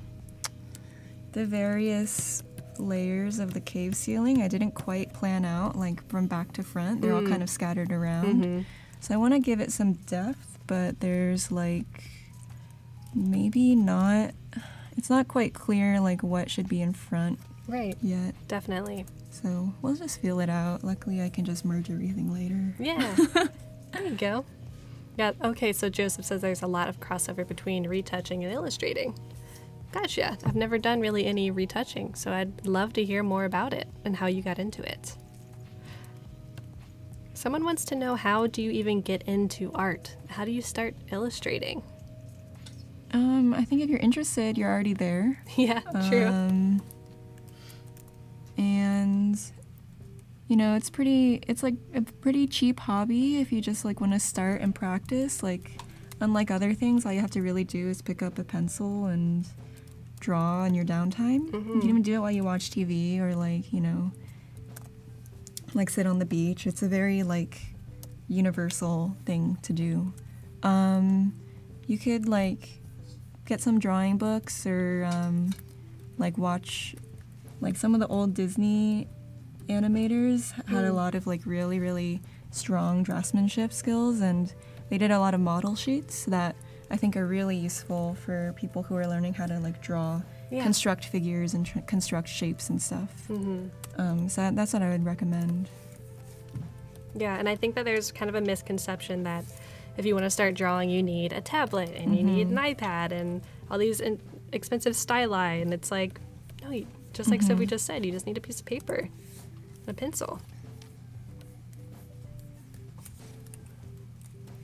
various layers of the cave ceiling I didn't quite plan out, like from back to front. They're all kind of scattered around. So I want to give it some depth, but there's like maybe not, it's not quite clear like what should be in front yet. Definitely. So we'll just feel it out. Luckily I can just merge everything later. Yeah. There you go. Yeah, okay, so Joseph says there's a lot of crossover between retouching and illustrating. Gotcha. I've never done really any retouching, so I'd love to hear more about it and how you got into it. Someone wants to know, how do you even get into art? How do you start illustrating? I think if you're interested, you're already there. Yeah, true. And you know, it's like a pretty cheap hobby if you just like want to start and practice. Like, unlike other things, all you have to really do is pick up a pencil and draw in your downtime. You can even do it while you watch TV or like, you know, like sit on the beach. It's a very like universal thing to do. You could like get some drawing books or like watch like some of the old Disney animators had a lot of like really, really strong draftsmanship skills, and they did a lot of model sheets that I think are really useful for people who are learning how to like draw, construct figures and construct shapes and stuff. So that's what I would recommend. Yeah, and I think that there's kind of a misconception that if you want to start drawing, you need a tablet and you need an iPad and all these expensive styli, and it's like, no, just like Sophie just said, you just need a piece of paper and a pencil.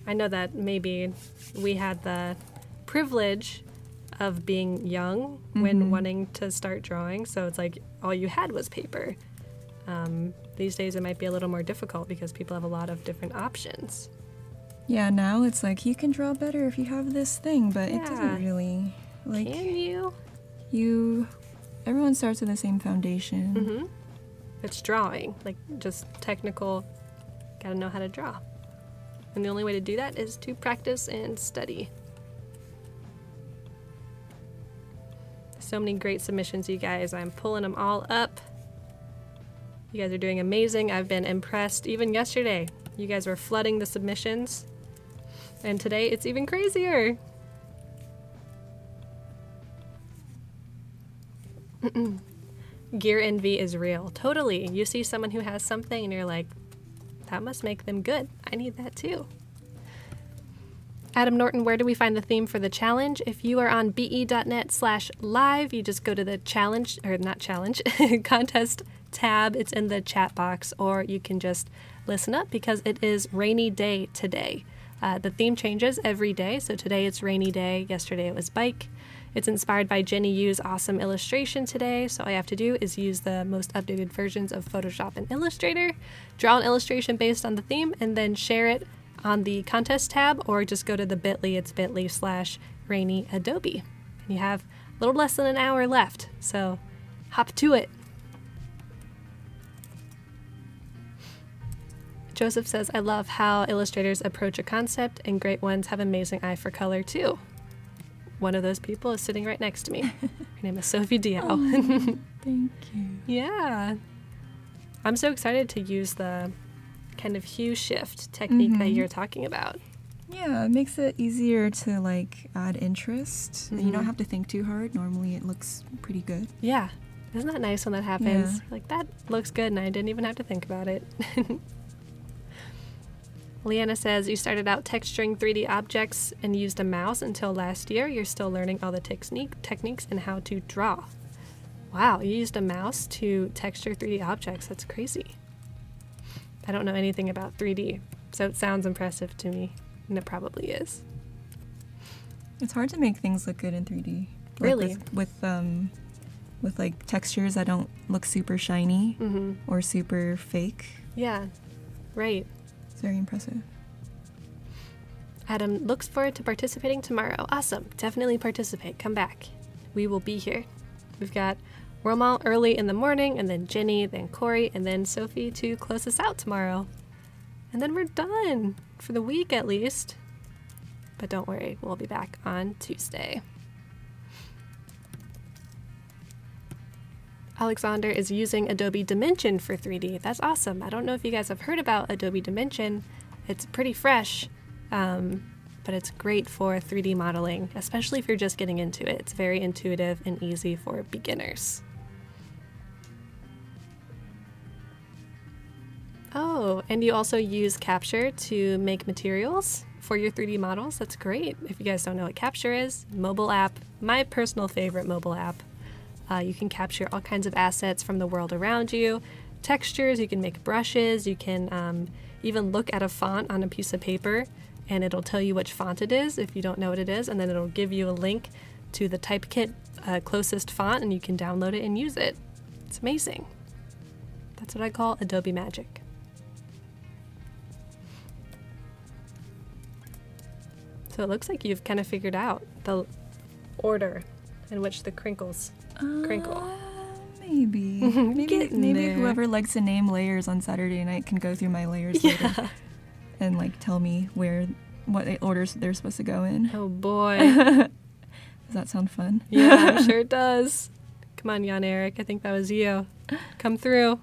I know that maybe we had the privilege of being young when wanting to start drawing, so it's like all you had was paper. These days it might be a little more difficult because people have a lot of different options. Yeah, now it's like you can draw better if you have this thing, but it doesn't really. Like, can you? Everyone starts with the same foundation. It's drawing, like just technical, gotta know how to draw. And the only way to do that is to practice and study. So many great submissions, you guys. I'm pulling them all up. You guys are doing amazing. I've been impressed. Even yesterday, You guys were flooding the submissions. And today it's even crazier. Gear envy is real. Totally. You see someone who has something and you're like, that must make them good. I need that too. Adam Norton, where do we find the theme for the challenge? If you are on be.net/live, you just go to the challenge, or not challenge, contest tab. It's in the chat box, or you can just listen up because it is rainy day today. The theme changes every day, so today it's rainy day, yesterday it was bike. It's inspired by Jenny Yu's awesome illustration today, so all you have to do is use the most updated versions of Photoshop and Illustrator, draw an illustration based on the theme, and then share it on the contest tab, or just go to the bit.ly, it's bit.ly/rainyadobe. And you have a little less than an hour left, so hop to it. Joseph says, I love how illustrators approach a concept, and great ones have amazing eye for color too. One of those people is sitting right next to me. Her name is Sophie Diao. Oh, thank you. Yeah. I'm so excited to use the kind of hue shift technique that you're talking about. Yeah, it makes it easier to like add interest. You don't have to think too hard. Normally it looks pretty good. Yeah. Isn't that nice when that happens? Yeah. Like, that looks good and I didn't even have to think about it. Leanna says, you started out texturing 3D objects and used a mouse until last year. You're still learning all the techniques and how to draw. Wow, you used a mouse to texture 3D objects. That's crazy. I don't know anything about 3D, so it sounds impressive to me, and it probably is. It's hard to make things look good in 3D. Really? With like textures that don't look super shiny or super fake. Yeah, right. It's very impressive. Adam looks forward to participating tomorrow. Awesome. Definitely participate. Come back. We will be here. We've got Romal early in the morning, and then Jenny, then Corey, and then Sophie to close us out tomorrow. And then we're done for the week at least. But don't worry, we'll be back on Tuesday. Alexander is using Adobe Dimension for 3D. That's awesome. I don't know if you guys have heard about Adobe Dimension. It's pretty fresh, but it's great for 3D modeling, especially if you're just getting into it. It's very intuitive and easy for beginners. Oh, and you also use Capture to make materials for your 3D models. That's great. If you guys don't know what Capture is, mobile app, my personal favorite mobile app. You can capture all kinds of assets from the world around you, textures, you can make brushes, you can even look at a font on a piece of paper and it'll tell you which font it is if you don't know what it is, and then it'll give you a link to the Typekit closest font and you can download it and use it. It's amazing. That's what I call Adobe magic. So it looks like you've kind of figured out the order in which the crinkles crinkle. Maybe. Maybe whoever likes to name layers on Saturday night can go through my layers later and like tell me what orders they're supposed to go in. Oh boy. Does that sound fun? Yeah, I'm sure it does. Come on, Jan Eric. I think that was you. Come through.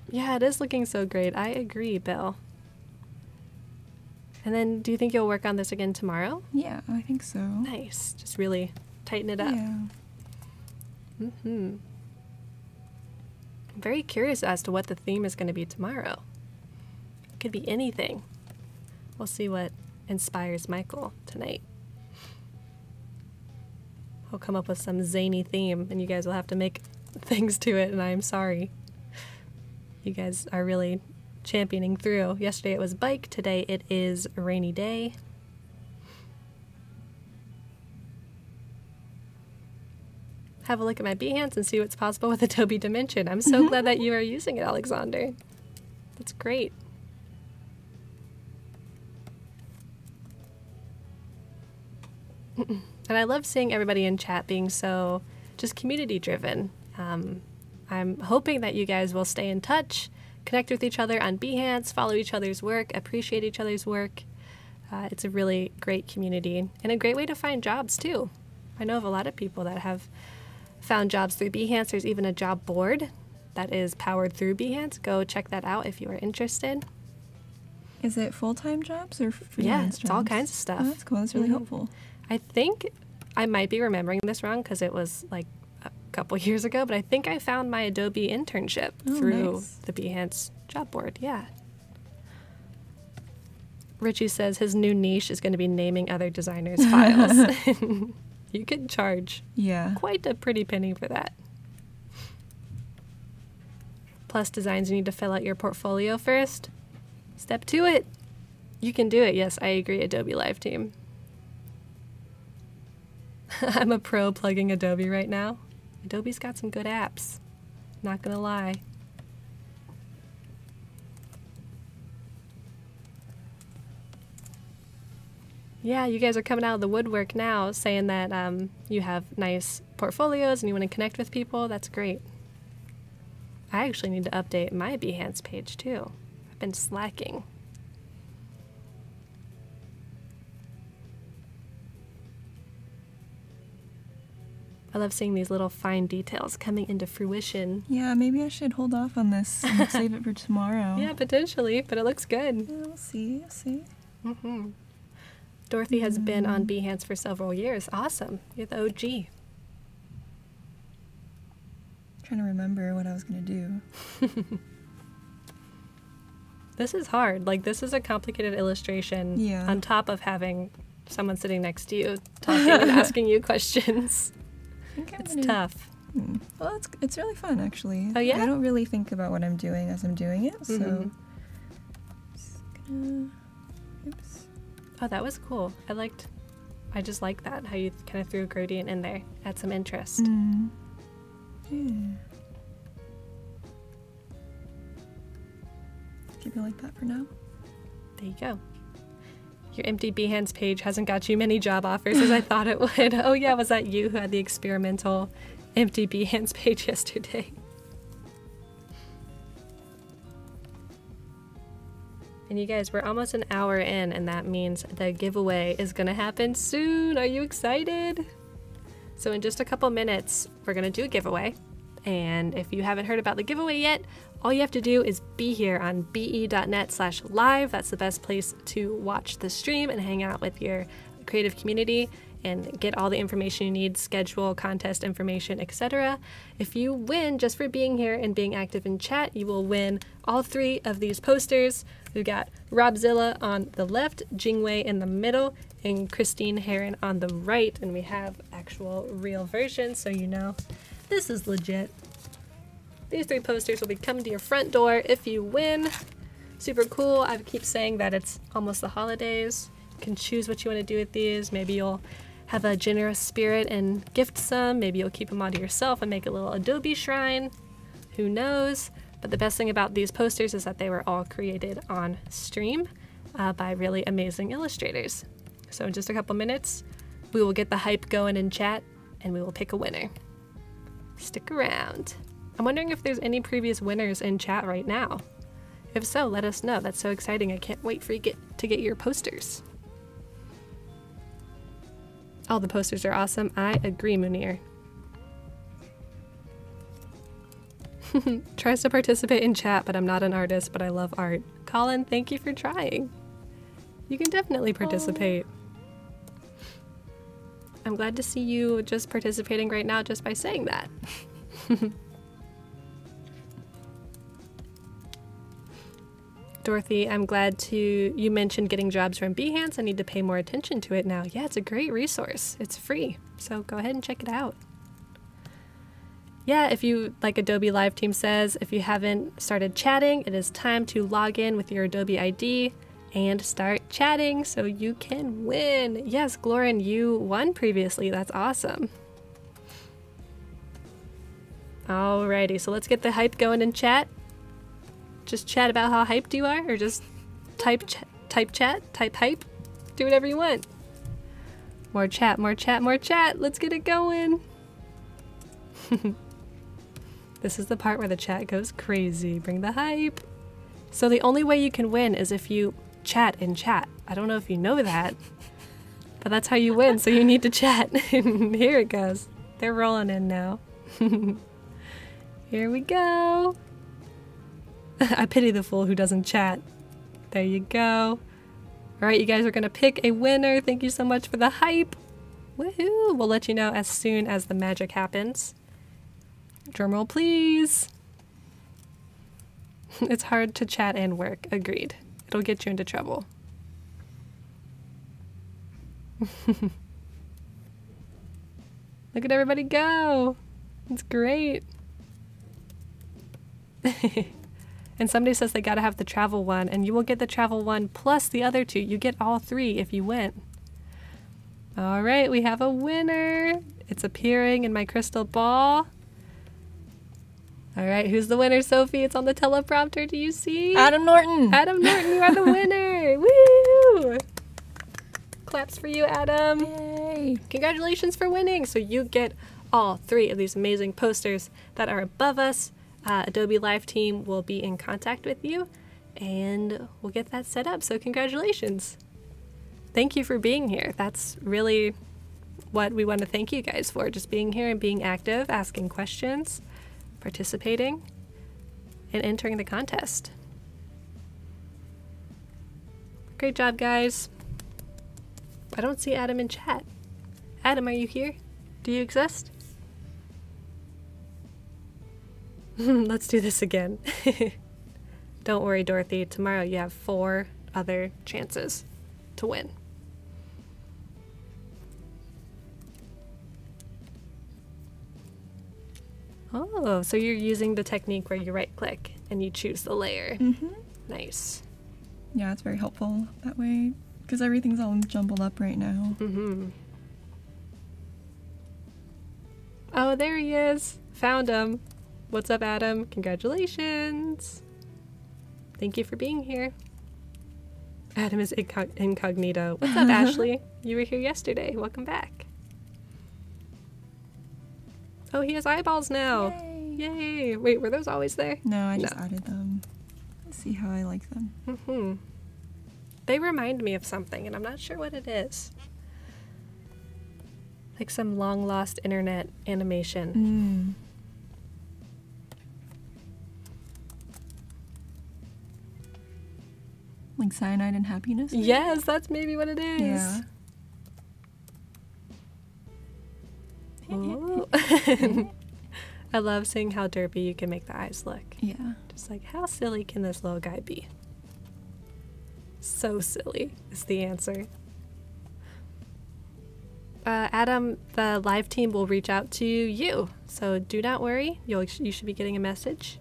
Yeah, it is looking so great. I agree, Bill. And then, do you think you'll work on this again tomorrow? Yeah, I think so. Nice. Just really tighten it up. Yeah. I'm very curious as to what the theme is going to be tomorrow. It could be anything. We'll see what inspires Michael tonight. He'll come up with some zany theme, and you guys will have to make things to it, and I'm sorry. You guys are really championing through. Yesterday it was bike, today it is a rainy day. Have a look at my Behance and see what's possible with Adobe Dimension. I'm so glad that you are using it, Alexander. That's great. And I love seeing everybody in chat being so just community driven. I'm hoping that you guys will stay in touch, connect with each other on Behance, follow each other's work, appreciate each other's work. It's a really great community and a great way to find jobs too. I know of a lot of people that have found jobs through Behance. There's even a job board that is powered through Behance. Go check that out if you are interested. Is it full-time jobs or freelance jobs? It's all kinds of stuff. Oh, that's cool. That's really helpful. I think I might be remembering this wrong because it was like a couple years ago, but I think I found my Adobe internship through the Behance job board. Yeah. Richie says his new niche is going to be naming other designers' files. You could charge quite a pretty penny for that. Plus designs, you need to fill out your portfolio first. Step to it. You can do it. Yes, I agree, Adobe Live Team. I'm a pro plugging Adobe right now. Adobe's got some good apps. Not gonna lie. Yeah, you guys are coming out of the woodwork now saying that you have nice portfolios and you want to connect with people. That's great. I actually need to update my Behance page too. I've been slacking. I love seeing these little fine details coming into fruition. Yeah, maybe I should hold off on this and save it for tomorrow. Yeah, potentially, but it looks good. Yeah, we'll see. We'll see. Dorothy has been on Behance for several years. Awesome. You're the OG. Trying to remember what I was going to do. This is hard. Like, this is a complicated illustration on top of having someone sitting next to you talking and asking you questions. It's tough. Well, it's really fun, actually. Oh, yeah? I don't really think about what I'm doing as I'm doing it, so... Just gonna... Oops. Oh, that was cool. I just like that, how you kind of threw a gradient in there. Add some interest. Yeah. Keep it like that for now. There you go. Your empty Behance page hasn't got you many job offers as I thought it would. Oh yeah, was that you who had the experimental empty Behance page yesterday? And you guys, we're almost an hour in, and that means the giveaway is gonna happen soon. Are you excited? So in just a couple minutes, we're gonna do a giveaway. And if you haven't heard about the giveaway yet, all you have to do is be here on be.net/live. That's the best place to watch the stream and hang out with your creative community and get all the information you need, schedule, contest information, etc. If you win just for being here and being active in chat, you will win all 3 of these posters. We've got Robzilla on the left, Jingwei in the middle, and Christine Heron on the right. And we have actual real versions, so you know this is legit. These 3 posters will be coming to your front door if you win. Super cool. I keep saying that it's almost the holidays. You can choose what you want to do with these. Maybe you'll have a generous spirit and gift some. Maybe you'll keep them onto yourself and make a little Adobe shrine. Who knows? But the best thing about these posters is that they were all created on stream by really amazing illustrators. So in just a couple minutes, we will get the hype going in chat and we will pick a winner. Stick around. I'm wondering if there's any previous winners in chat right now. If so, let us know. That's so exciting. I can't wait for you to get your posters. All the posters are awesome. I agree, Munir. Tries to participate in chat, but I'm not an artist, but I love art. Colin, thank you for trying. You can definitely participate. I'm glad to see you just participating right now just by saying that. Dorothy, I'm glad you mentioned getting jobs from Behance. I need to pay more attention to it now. Yeah, it's a great resource. It's free, so go ahead and check it out. Yeah, if you, like Adobe Live Team says, if you haven't started chatting, it is time to log in with your Adobe ID and start chatting so you can win. Yes, Glorin, you won previously. That's awesome. Alrighty, so let's get the hype going in chat. Just chat about how hyped you are, or just type hype. Do whatever you want. More chat, more chat, more chat. Let's get it going. This is the part where the chat goes crazy. Bring the hype. So the only way you can win is if you chat in chat. I don't know if you know that, but that's how you win. So you need to chat. Here it goes. They're rolling in now. Here we go. I pity the fool who doesn't chat. There you go. All right, you guys are going to pick a winner. Thank you so much for the hype. Woohoo! We'll let you know as soon as the magic happens. Drumroll, please. It's hard to chat and work. Agreed. It'll get you into trouble. Look at everybody go. It's great. And somebody says they gotta have the travel one, and you will get the travel one plus the other two. You get all three if you win. All right, we have a winner. It's appearing in my crystal ball. All right, who's the winner, Sophie? It's on the teleprompter. Do you see? Adam Norton. Adam Norton, you are the winner. Woo! Claps for you, Adam. Yay. Congratulations for winning. So you get all three of these amazing posters that are above us. Adobe Live team will be in contact with you, and we'll get that set up. So congratulations. Thank you for being here. That's really what we want to thank you guys for, just being here and being active, asking questions, participating, and entering the contest. Great job, guys. I don't see Adam in chat. Adam, are you here? Do you exist? Let's do this again. Don't worry, Dorothy. Tomorrow you have 4 other chances to win. Oh, so you're using the technique where you right-click and you choose the layer. Mm-hmm. Nice. Yeah, it's very helpful that way because everything's all jumbled up right now. Mm-hmm. Oh, there he is. Found him. What's up, Adam? Congratulations. Thank you for being here. Adam is incognito. What's up, Ashley? You were here yesterday. Welcome back. Oh, he has eyeballs now. Yay. Yay. Wait, were those always there? No, I just added them. Let's see how I like them. Mm-hmm. They remind me of something, and I'm not sure what it is. Like some long-lost internet animation. Like cyanide and happiness? Maybe? Yes, that's maybe what it is. Yeah. Ooh. I love seeing how derpy you can make the eyes look. Yeah. Just like, how silly can this little guy be? So silly is the answer. Adam, the live team will reach out to you, so do not worry. You should be getting a message.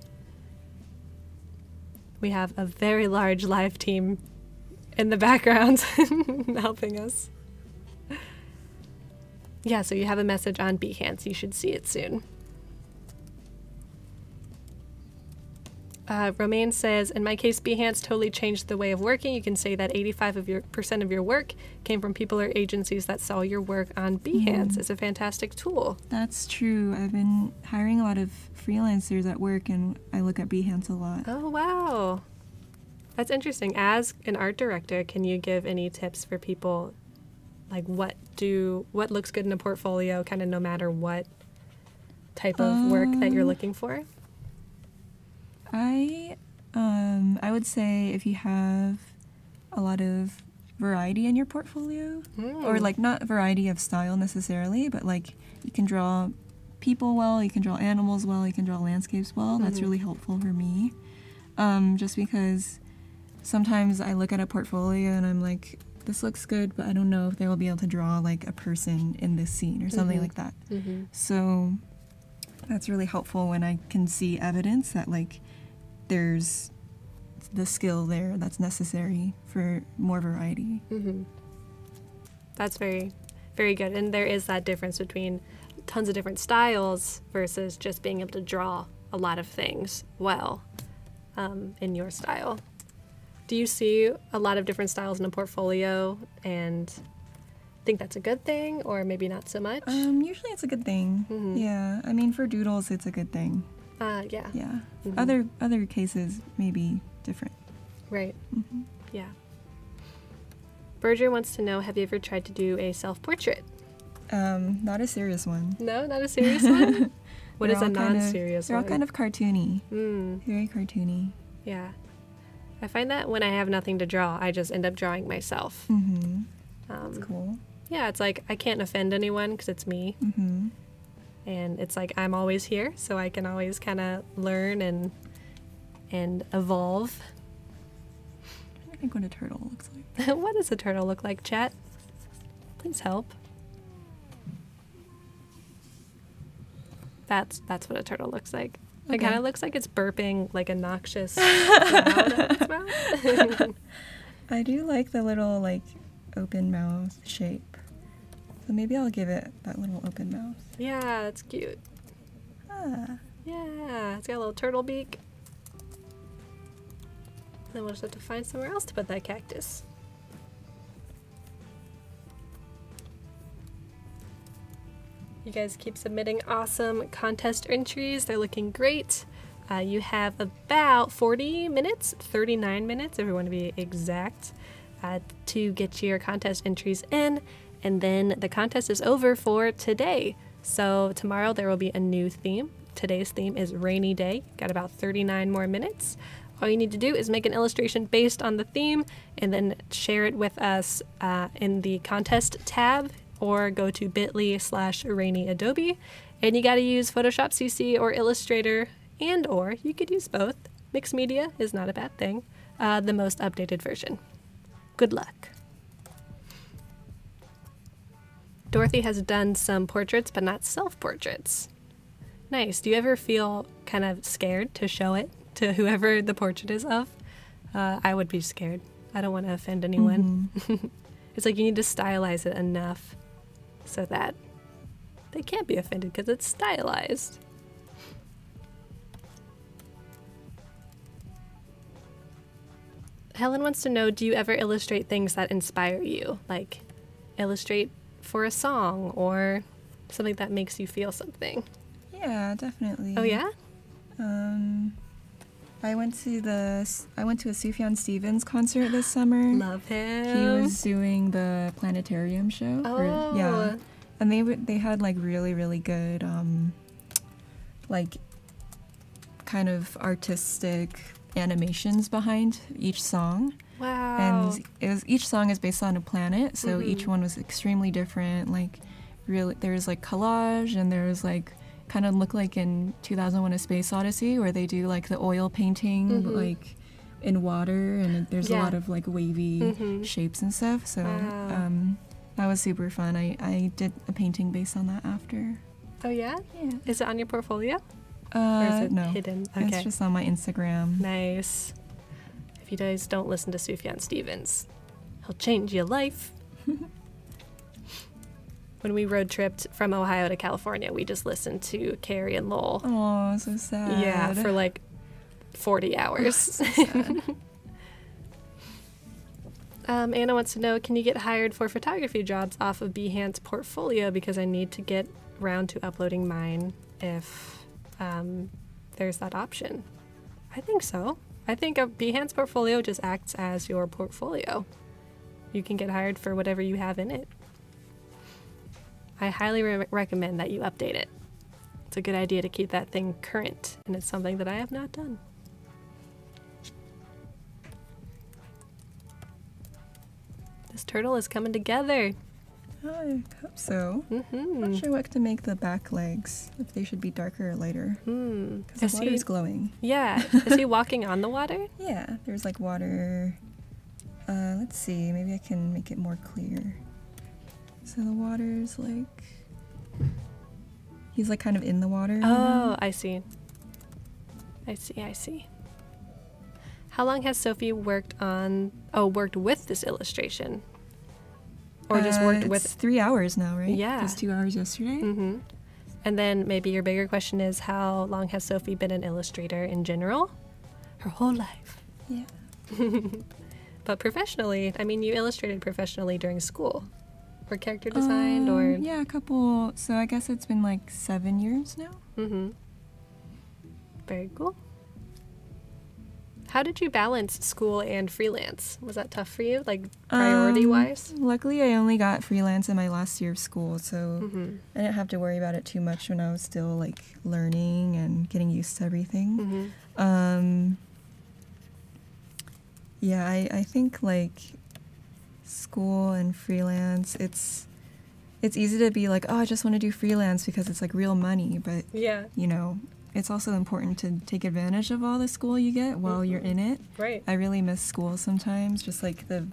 We have a very large live team in the background helping us. Yeah, so you have a message on Behance. You should see it soon. Romaine says, in my case, Behance totally changed the way of working. You can say that 85% of your work came from people or agencies that saw your work on Behance. It's a fantastic tool. That's true. I've been hiring a lot of freelancers at work, and I look at Behance a lot. Oh, wow. That's interesting. As an art director, can you give any tips for people, like what looks good in a portfolio, kind of no matter what type of work that you're looking for? I would say if you have a lot of variety in your portfolio, or like not variety of style necessarily, but like you can draw people well, you can draw animals well, you can draw landscapes well. That's really helpful for me. Just because sometimes I look at a portfolio and I'm like, this looks good, but I don't know if they will be able to draw like a person in this scene or something like that. So that's really helpful when I can see evidence that like there's the skill there that's necessary for more variety. That's very, very good. And there is that difference between tons of different styles versus just being able to draw a lot of things well in your style. Do you see a lot of different styles in a portfolio and think that's a good thing, or maybe not so much? Usually it's a good thing. Yeah, I mean for doodles it's a good thing. Yeah. Yeah. Other cases may be different. Right. Yeah. Berger wants to know, have you ever tried to do a self-portrait? Not a serious one. No, not a serious one? What is a non-serious They're one? all kind of cartoony. Mm. Very cartoony. Yeah. I find that when I have nothing to draw, I just end up drawing myself. Mm-hmm. That's cool. Yeah, it's like I can't offend anyone because it's me. Mm-hmm. And it's like I'm always here, so I can always kind of learn and evolve. I think what a turtle looks like. What does a turtle look like, chat? Please help. That's what a turtle looks like. Okay. It kind of looks like it's burping like a noxious cloud out its mouth. I do like the little like open mouth shape. So maybe I'll give it that little open mouth. Yeah, that's cute. Ah. Yeah, it's got a little turtle beak. Then we'll just have to find somewhere else to put that cactus. You guys keep submitting awesome contest entries. They're looking great. You have about 40 minutes, 39 minutes if we want to be exact, to get your contest entries in. And then the contest is over for today. So tomorrow there will be a new theme. Today's theme is Rainy Day. Got about 39 more minutes. All you need to do is make an illustration based on the theme and then share it with us in the contest tab, or go to bit.ly/rainyadobe. And you got to use Photoshop CC or Illustrator, and or you could use both. Mixed media is not a bad thing. The most updated version. Good luck. Dorothy has done some portraits, but not self-portraits. Nice. Do you ever feel kind of scared to show it to whoever the portrait is of? I would be scared. I don't want to offend anyone. Mm-hmm. It's like you need to stylize it enough so that they can't be offended because it's stylized. Helen wants to know, do you ever illustrate things that inspire you? Like illustrate for a song or something that makes you feel something? Yeah, definitely. Oh yeah? I went to a Sufjan Stevens concert this summer. Love him. He was doing the planetarium show. Oh. Yeah. And they had like really good like kind of artistic animations behind each song. Wow. And each song is based on a planet, so each one was extremely different. Like really there's like collage, and there's like kind of look like in 2001: A Space Odyssey, where they do like the oil painting like in water, and there's a lot of like wavy shapes and stuff. So that was super fun. I did a painting based on that after. Oh yeah? Yeah. Is it on your portfolio? Or is it no. hidden? Okay. It's just on my Instagram. Nice. If you guys don't listen to Sufjan Stevens, he'll change your life. When we road tripped from Ohio to California, we just listened to Carrie and Lowell. Oh, so sad. Yeah, for like 40 hours. So sad. Anna wants to know, can you get hired for photography jobs off of Behance portfolio, because I need to get around to uploading mine if there's that option. I think so. I think a Behance portfolio just acts as your portfolio. You can get hired for whatever you have in it. I highly recommend that you update it. It's a good idea to keep that thing current, and it's something that I have not done. This turtle is coming together. I hope so. Not sure what to make the back legs, if they should be darker or lighter. Because the water's glowing. Yeah. Is he walking on the water? Yeah, there's like water. Let's see, maybe I can make it more clear. So the water's like... He's like kind of in the water. Oh, I see. I see. How long has Sophie worked with this illustration? Or just worked with... It's 3 hours now, right? Yeah. It was 2 hours yesterday. And then maybe your bigger question is, how long has Sophie been an illustrator in general? Her whole life. Yeah. But professionally, I mean, you illustrated professionally during school. Or character designed, or... Yeah, a couple. So I guess it's been like 7 years now. Very cool. How did you balance school and freelance? Was that tough for you, like priority-wise? Luckily, I only got freelance in my last year of school, so Mm-hmm. I didn't have to worry about it too much when I was still like learning and getting used to everything. Mm-hmm. Yeah, I think like school and freelance, it's easy to be like, oh, I just want to do freelance because it's like real money, but Yeah. you know, it's also important to take advantage of all the school you get while you're in it. Right. I really miss school sometimes, just like the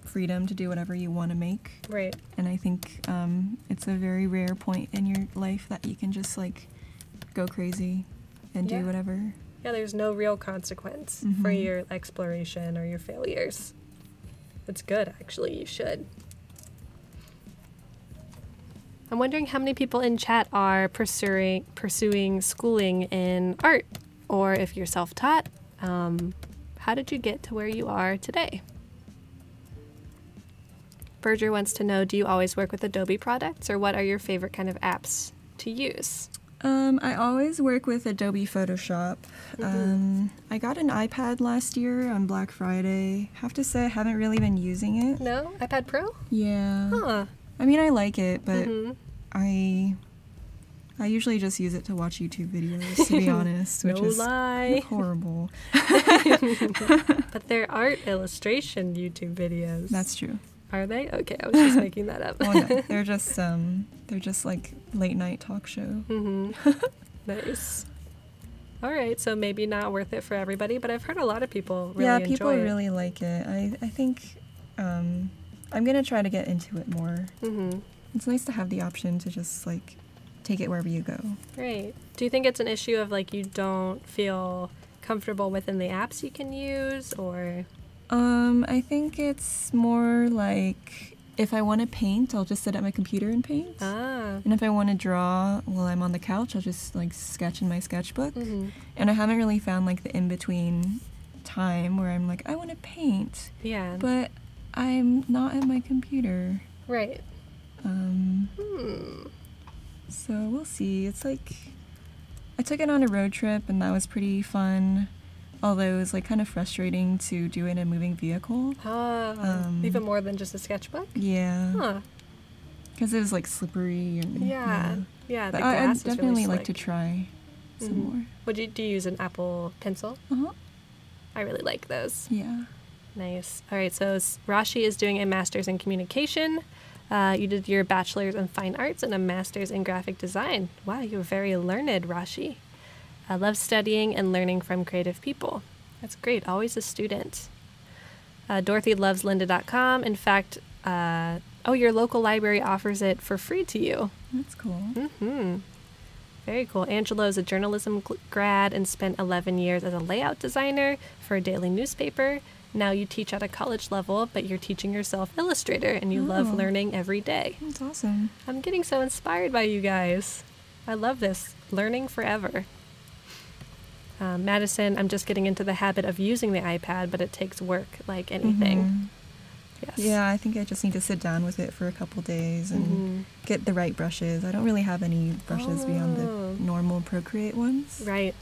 freedom to do whatever you want to make. Right. And I think it's a very rare point in your life that you can just like go crazy and Yeah. do whatever. Yeah, there's no real consequence for your exploration or your failures. It's good, actually. You should. I'm wondering how many people in chat are pursuing schooling in art, or if you're self-taught, how did you get to where you are today? Berger wants to know, do you always work with Adobe products, or what are your favorite kind of apps to use? I always work with Adobe Photoshop. I got an iPad last year on Black Friday. Have to say I haven't really been using it. No? iPad Pro? Yeah. Huh. I mean, I like it, but Mm-hmm. I usually just use it to watch YouTube videos, to be honest, which No is lie. horrible. But they're art illustration YouTube videos. That's true. Are they? Okay, I was just making that up. Well, no, they're just like late night talk show. Nice. All right, so maybe not worth it for everybody, but I've heard a lot of people really Yeah, enjoy people it. really like it. I think I'm gonna try to get into it more. Mm-hmm. It's nice to have the option to just like take it wherever you go. Right. Do you think it's an issue of like you don't feel comfortable within the apps you can use, or? I think it's more like if I want to paint, I'll just sit at my computer and paint. Ah. And if I want to draw while I'm on the couch, I'll just like sketch in my sketchbook. Mm-hmm. And I haven't really found like the in-between time where I'm like, I want to paint, Yeah. but I'm not at my computer. Right. So we'll see. It's like I took it on a road trip and that was pretty fun. Although it was like kind of frustrating to do it in a moving vehicle. Even more than just a sketchbook? Yeah. Huh. Because it was like slippery and Yeah. Yeah, the But I'd grass is definitely really like to slick. try some more. Do you use an Apple Pencil? Uh-huh. I really like those. Yeah. Nice. All right, so Rashi is doing a master's in communication. You did your bachelor's in fine arts and a master's in graphic design. Wow, you're very learned, Rashi. I love studying and learning from creative people. That's great. Always a student. Dorothy loves lynda.com. In fact, your local library offers it for free to you. That's cool. Mm-hmm. Very cool. Angelo is a journalism grad and spent 11 years as a layout designer for a daily newspaper. Now you teach at a college level, but you're teaching yourself Illustrator, and you love learning every day. That's awesome. I'm getting so inspired by you guys. I love this. Learning forever. Madison, I'm just getting into the habit of using the iPad, but it takes work like anything. Yes. Yeah, I think I just need to sit down with it for a couple days and get the right brushes. I don't really have any brushes beyond the normal Procreate ones. Right.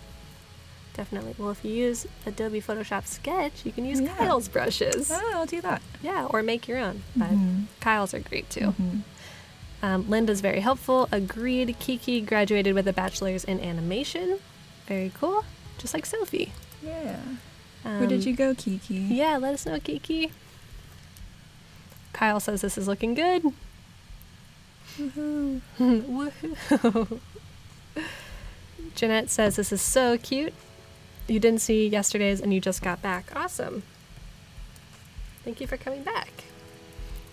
Definitely. Well, if you use Adobe Photoshop Sketch, you can use Kyle's brushes. Oh, I'll do that. Yeah, or make your own. But Kyle's are great too. Linda's very helpful. Agreed. Kiki graduated with a bachelor's in animation. Very cool. Just like Sophie. Yeah. Where did you go, Kiki? Yeah, let us know, Kiki. Kyle says this is looking good. Woohoo. Woohoo. Jeanette says this is so cute. You didn't see yesterday's and you just got back. Awesome. Thank you for coming back.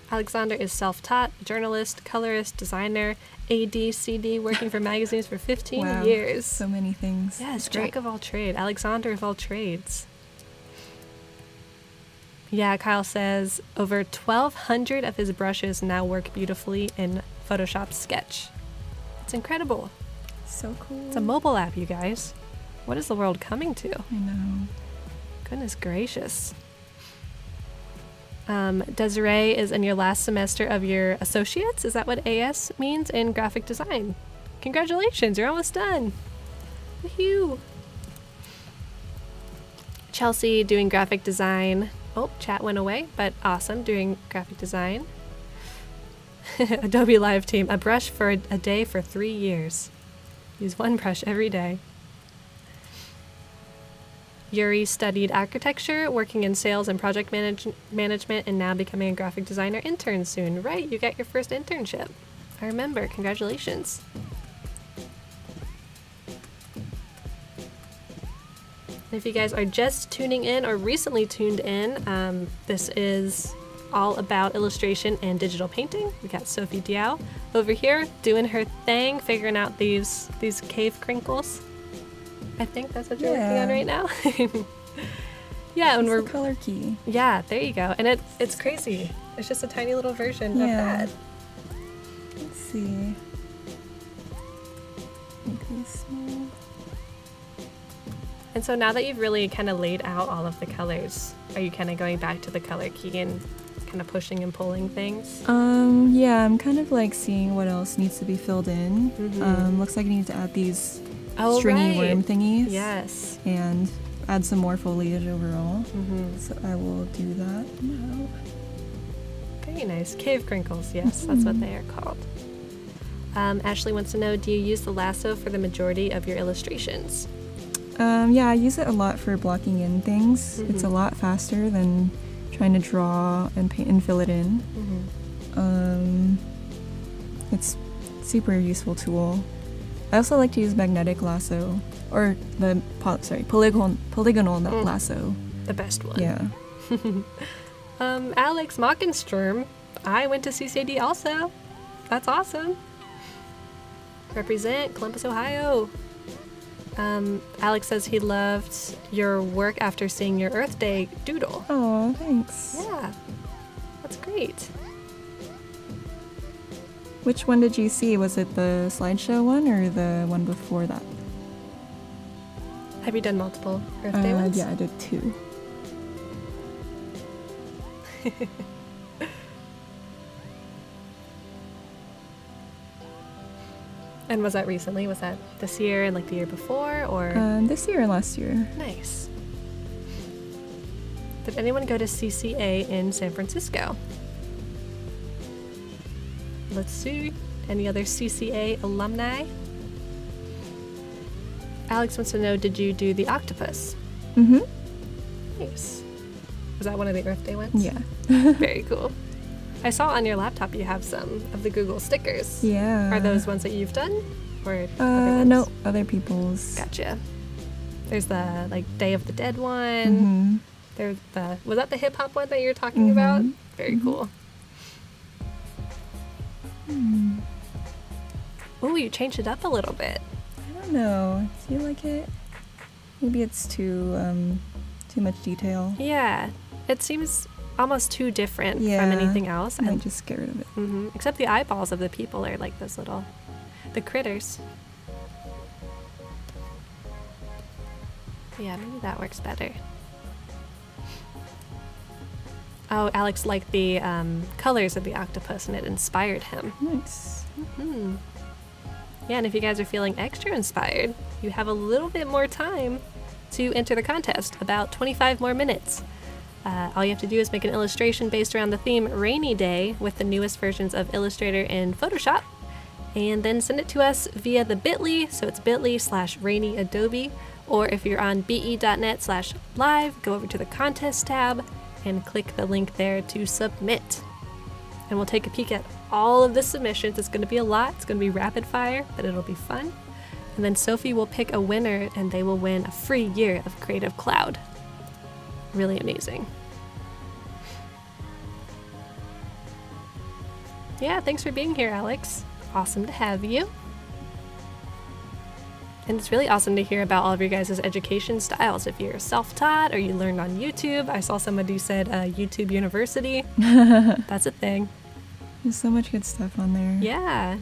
Alexander is self-taught, journalist, colorist, designer, AD, CD, working for magazines for 15 years. So many things. Yes, jack of all trade. Alexander of all trades. Yeah, Kyle says over 1,200 of his brushes now work beautifully in Photoshop Sketch. It's incredible. So cool. It's a mobile app, you guys. What is the world coming to? I know. Goodness gracious. Desiree is in your last semester of your associates. Is that what AS means in graphic design? Congratulations, you're almost done. Woohoo! Chelsea doing graphic design. Oh, chat went away, but awesome, doing graphic design. Adobe Live team, a brush for a day for 3 years. Use one brush every day. Yuri studied architecture, working in sales and project management, and now becoming a graphic designer intern soon. Right, you got your first internship. I remember, congratulations. If you guys are just tuning in or recently tuned in, this is all about illustration and digital painting. We got Sophie Diao over here doing her thing, figuring out these cave crinkles. I think that's what you're working on right now. Yeah, and we're the color key. Yeah, there you go. And it's crazy. It's just a tiny little version of that. Let's see. Make these small. And so now that you've really kind of laid out all of the colors, are you kind of going back to the color key and kind of pushing and pulling things? Yeah, I'm kind of like seeing what else needs to be filled in. Looks like I need to add these stringy worm thingies. Yes. And add some more foliage overall. So I will do that now. Very nice. Cave crinkles, yes, that's what they are called. Ashley wants to know, do you use the lasso for the majority of your illustrations? Yeah, I use it a lot for blocking in things. It's a lot faster than trying to draw and paint and fill it in. It's a super useful tool. I also like to use magnetic lasso, or the polygonal lasso. The best one. Yeah. Alex Mockenstrom, I went to CCAD also. That's awesome. Represent Columbus, Ohio. Alex says he loved your work after seeing your Earth Day doodle. Oh, thanks. Yeah, that's great. Which one did you see? Was it the slideshow one or the one before that? Have you done multiple Earth Day ones? Yeah, I did 2. And was that recently? Was that this year and like the year before, or? This year and last year. Nice. Did anyone go to CCA in San Francisco? Let's see. Any other CCA alumni? Alex wants to know, did you do the octopus? Nice. Was that one of the Earth Day ones? Yeah. Very cool. I saw on your laptop you have some of the Google stickers. Yeah. Are those ones that you've done? Or other ones? No, other people's. Gotcha. There's the like Day of the Dead one. There's was that the hip hop one that you were talking about? Very cool. Oh, you changed it up a little bit. I don't know. Do you like it? Maybe it's too much detail. Yeah, it seems almost too different from anything else. I might just get rid of it. Except the eyeballs of the people are like those little, the critters. Yeah, maybe that works better. Oh, Alex liked the colors of the octopus and it inspired him. Nice. Yeah, and if you guys are feeling extra inspired, you have a little bit more time to enter the contest, about 25 more minutes. All you have to do is make an illustration based around the theme Rainy Day with the newest versions of Illustrator and Photoshop, and then send it to us via the bit.ly, so it's bit.ly/rainyadobe, or if you're on be.net/live, go over to the contest tab and click the link there to submit. And we'll take a peek at all of the submissions. It's going to be a lot. It's going to be rapid fire, but it'll be fun. And then Sophie will pick a winner and they will win a free year of Creative Cloud. Really amazing. Yeah, thanks for being here, Alex. Awesome to have you. And it's really awesome to hear about all of your guys' education styles. If you're self-taught or you learned on YouTube. I saw somebody who said YouTube University. That's a thing. There's so much good stuff on there. Yeah.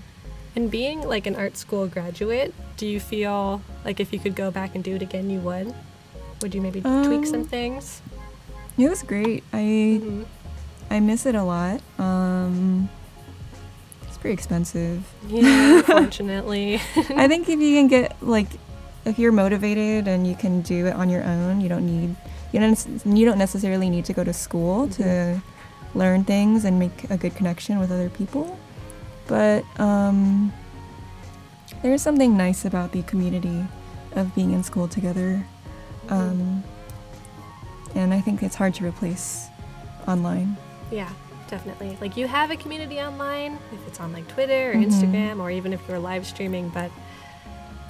And being like an art school graduate, do you feel like if you could go back and do it again, you would? Would you maybe tweak some things? It was great. I miss it a lot. It's pretty expensive. Yeah, unfortunately. I think if you can get if you're motivated and you can do it on your own, you don't you don't necessarily need to go to school to learn things and make a good connection with other people. But there's something nice about the community of being in school together. And I think it's hard to replace online. Yeah, definitely. Like, you have a community online, if it's on like Twitter or Instagram, or even if you're live streaming, but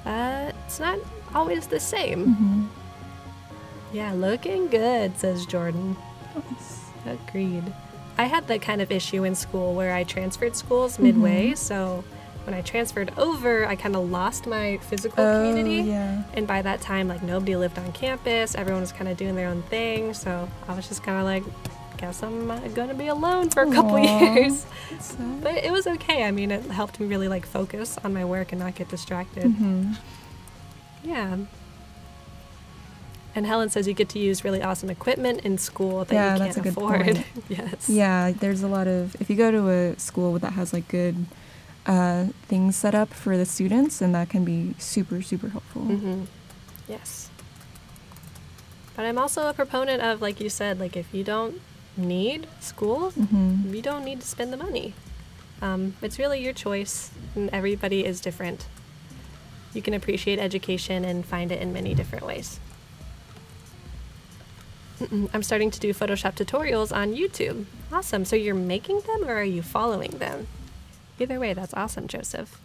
it's not always the same. Yeah, looking good, says Jordan. Nice. Agreed. I had that kind of issue in school where I transferred schools midway, so when I transferred over, I kind of lost my physical community. Yeah. And by that time, like, nobody lived on campus, everyone was kind of doing their own thing, so I was just kind of like, guess I'm gonna be alone for a couple years. But it was okay. I mean, it helped me really like focus on my work and not get distracted. Yeah. And Helen says you get to use really awesome equipment in school that you can't that's a good afford. point. Yes. Yeah, there's a lot of, if you go to a school that has like good things set up for the students, and that can be super, super helpful. Yes. But I'm also a proponent of, like you said, like, if you don't need school, you don't need to spend the money. It's really your choice, and everybody is different. You can appreciate education and find it in many different ways. I'm starting to do Photoshop tutorials on YouTube. Awesome. So you're making them, or are you following them? Either way, that's awesome, Joseph.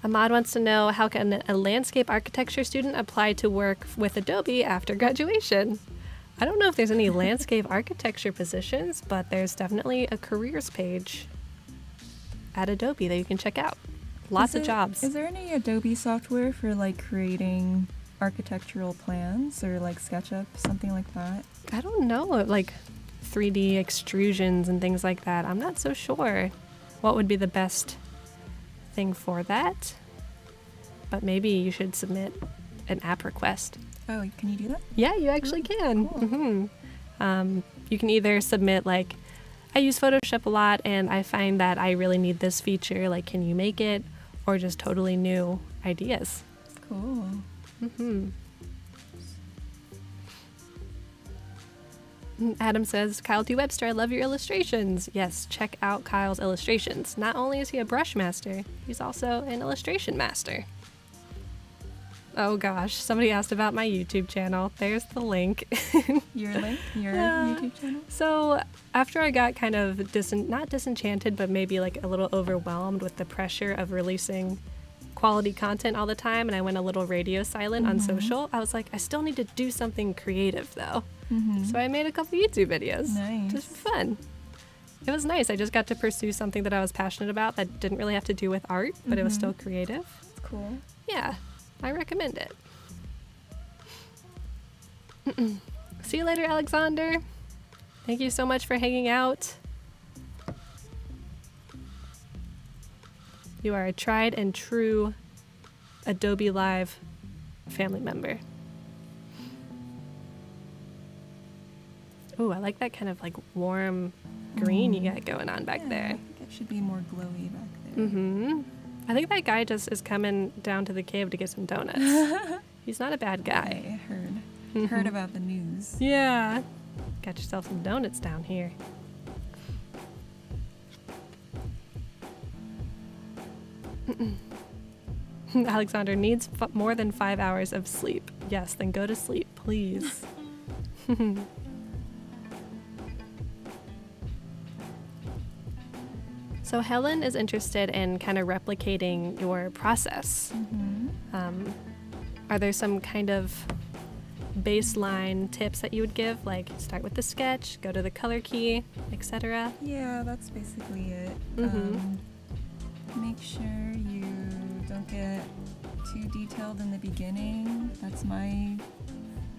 Ahmad wants to know, how can a landscape architecture student apply to work with Adobe after graduation? I don't know if there's any landscape architecture positions, but there's definitely a careers page at Adobe that you can check out. Lots of jobs. Is there any Adobe software for like creating architectural plans or like SketchUp, something like that? I don't know, like 3D extrusions and things like that. I'm not so sure what would be the best thing for that, but maybe you should submit an app request. Oh, can you do that? Yeah, you actually can. Cool. You can either submit like, I use Photoshop a lot and I find that I really need this feature, like, can you make it? Or just totally new ideas. Cool. Adam says, Kyle T. Webster, I love your illustrations. Yes, check out Kyle's illustrations. Not only is he a brush master, he's also an illustration master. Oh gosh, somebody asked about my YouTube channel. There's the link. Your link? Your YouTube channel? So after I got kind of not disenchanted, but maybe like a little overwhelmed with the pressure of releasing quality content all the time, and I went a little radio silent on social, I was like, I still need to do something creative though. So I made a couple YouTube videos. Nice. Just for fun. It was nice. I just got to pursue something that I was passionate about that didn't really have to do with art, but it was still creative. Cool. Yeah, I recommend it. See you later, Alexander. Thank you so much for hanging out. You are a tried and true Adobe Live family member. Oh, I like that kind of like warm green you got going on back there. I think it should be more glowy back there. I think that guy just is coming down to the cave to get some donuts. He's not a bad guy. I heard about the news. Yeah. Got yourself some donuts down here. Alexander needs more than 5 hours of sleep. Yes, then go to sleep, please. So Helen is interested in kind of replicating your process. Are there some kind of baseline tips that you would give, like start with the sketch, go to the color key, etc.? Yeah, that's basically it. Make sure you don't get too detailed in the beginning. That's my,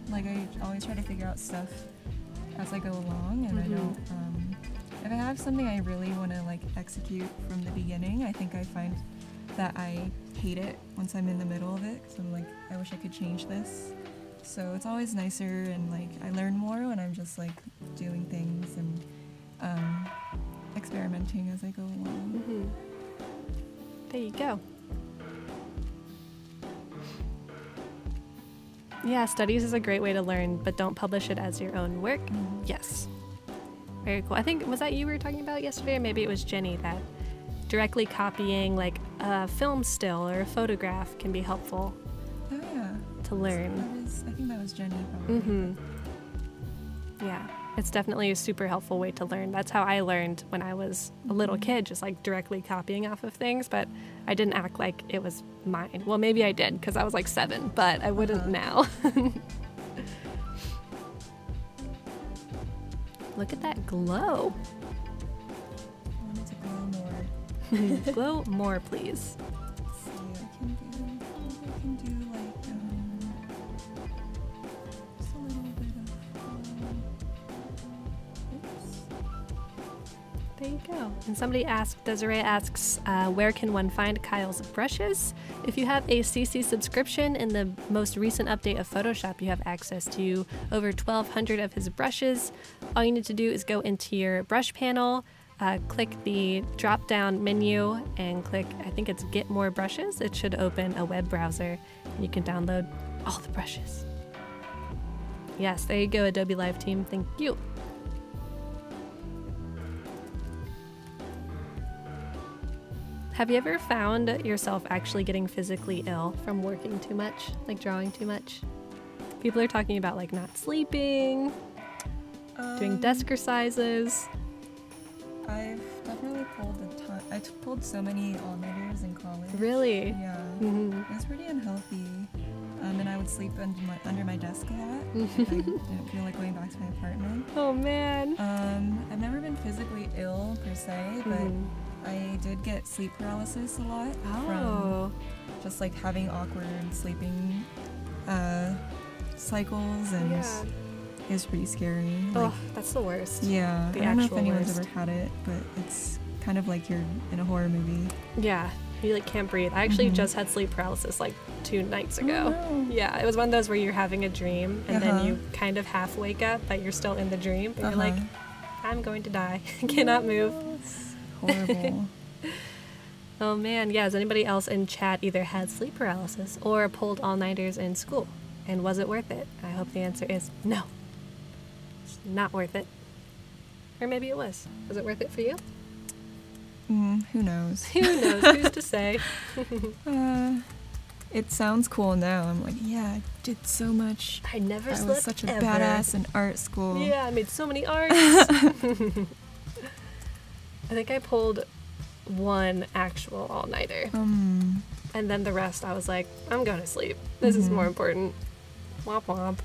like, I always try to figure out stuff as I go along, and I don't, if I have something I really want to like execute from the beginning, I think I find that I hate it once I'm in the middle of it, because I'm like, I wish I could change this. So it's always nicer, and like I learn more when I'm just like doing things and experimenting as I go along. There you go. Yeah, studies is a great way to learn, but don't publish it as your own work. Yes. Very cool. I think, was that you were talking about yesterday? Or maybe it was Jenny, that directly copying like a film still or a photograph can be helpful to learn. I think that was Jenny probably. Yeah, it's definitely a super helpful way to learn. That's how I learned when I was a little kid, just like directly copying off of things, but I didn't act like it was mine. Well, maybe I did because I was like 7, but I wouldn't now. Look at that glow. I want it to glow more. Glow more, please. Let's see, I can do like just a little bit of oops. There you go. And somebody asked, Desiree asks, where can one find Kyle's brushes? If you have a CC subscription, in the most recent update of Photoshop, you have access to over 1,200 of his brushes. All you need to do is go into your brush panel, click the drop-down menu, and click, I think it's Get More Brushes. It should open a web browser, and you can download all the brushes. Yes, there you go, Adobe Live team. Thank you. Have you ever found yourself actually getting physically ill from working too much, like drawing too much? People are talking about like not sleeping, doing desk exercises. I've definitely pulled a ton. I pulled so many all-nighters in college. Really? Yeah. It was pretty unhealthy. And I would sleep under my desk a lot. I didn't feel like going back to my apartment. Oh man. I've never been physically ill per se, but I did get sleep paralysis a lot from just like having awkward sleeping cycles, and it was pretty scary. Oh, that's the worst. Yeah, the I don't know if actual anyone's worst. ever had it, but it's kind of like you're in a horror movie. Yeah, you like can't breathe. I actually just had sleep paralysis like 2 nights ago. Oh, no. Yeah, it was one of those where you're having a dream and then you kind of half wake up, but you're still in the dream, and you're like, I'm going to die. I cannot move. It's horrible. Oh man, yeah, has anybody else in chat either had sleep paralysis or pulled all-nighters in school? And was it worth it? I hope the answer is no. It's not worth it. Or maybe it was. Was it worth it for you? Who knows? Who knows? Who's to say? It sounds cool now. I'm like, yeah, I did so much. I never I slept was such a ever. badass in art school. Yeah, I made so many arts. I think I pulled 1 actual all-nighter. And then the rest I was like, I'm going to sleep. This is more important. Womp womp.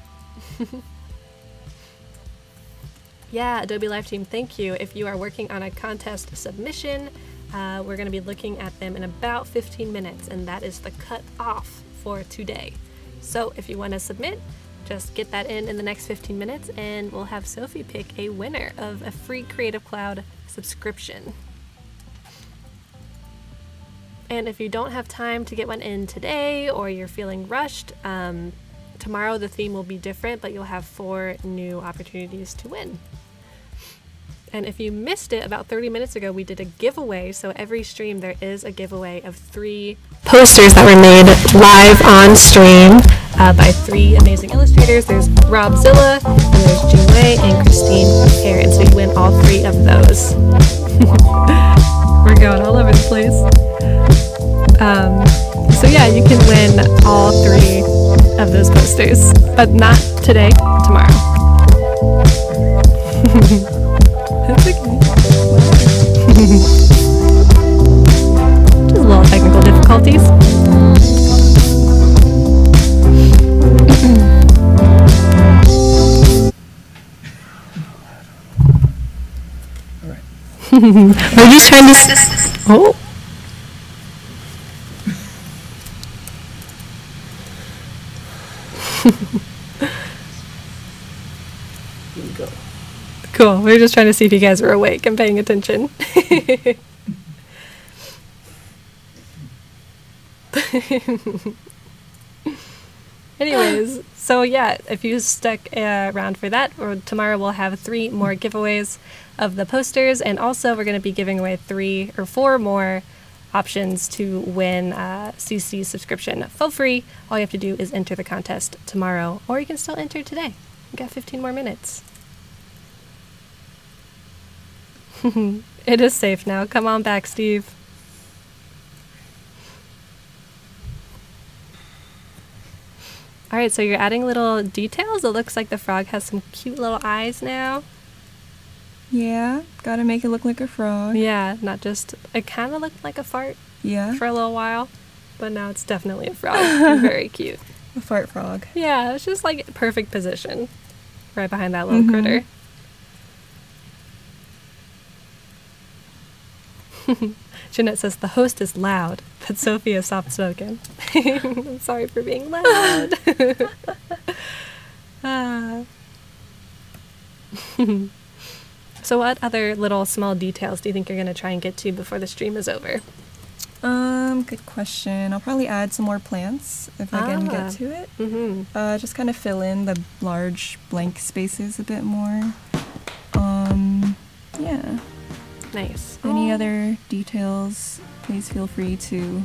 Yeah, Adobe Live team, thank you. If you are working on a contest submission, we're going to be looking at them in about 15 minutes, and that is the cut off for today. So if you want to submit, just get that in the next 15 minutes, and we'll have Sophie pick a winner of a free Creative Cloud subscription. And if you don't have time to get one in today, or you're feeling rushed, tomorrow the theme will be different, but you'll have 4 new opportunities to win. And if you missed it, about 30 minutes ago, we did a giveaway. So every stream, there is a giveaway of 3 posters that were made live on stream by 3 amazing illustrators. There's Robzilla, and there's Jinwei, and Christine Hare. And so you win all 3 of those. We're going all over the place. So yeah, you can win all 3 of those posters, but not today, tomorrow. That's okay. Just a little technical difficulties. We're just trying to... Oh! Cool. We were just trying to see if you guys were awake and paying attention. Anyways, so yeah, if you stuck around for that, or tomorrow we'll have 3 more giveaways of the posters, and also we're going to be giving away 3 or 4 more options to win CC's subscription for free. All you have to do is enter the contest tomorrow, or you can still enter today. You got 15 more minutes. It is safe now. Come on back, Steve. All right, so you're adding little details. It looks like the frog has some cute little eyes now. Yeah, gotta make it look like a frog. Yeah, not just, it kind of looked like a fart for a little while, but now it's definitely a frog. Very cute. A fart frog. Yeah, it's just like perfect position right behind that little critter. Jeanette says the host is loud, but Sophie is soft spoken. I'm sorry for being loud. So what other little small details do you think you're going to try and get to before the stream is over? Good question. I'll probably add some more plants if I can get to it. Just kind of fill in the large blank spaces a bit more. Yeah. Nice. Any other details, please feel free to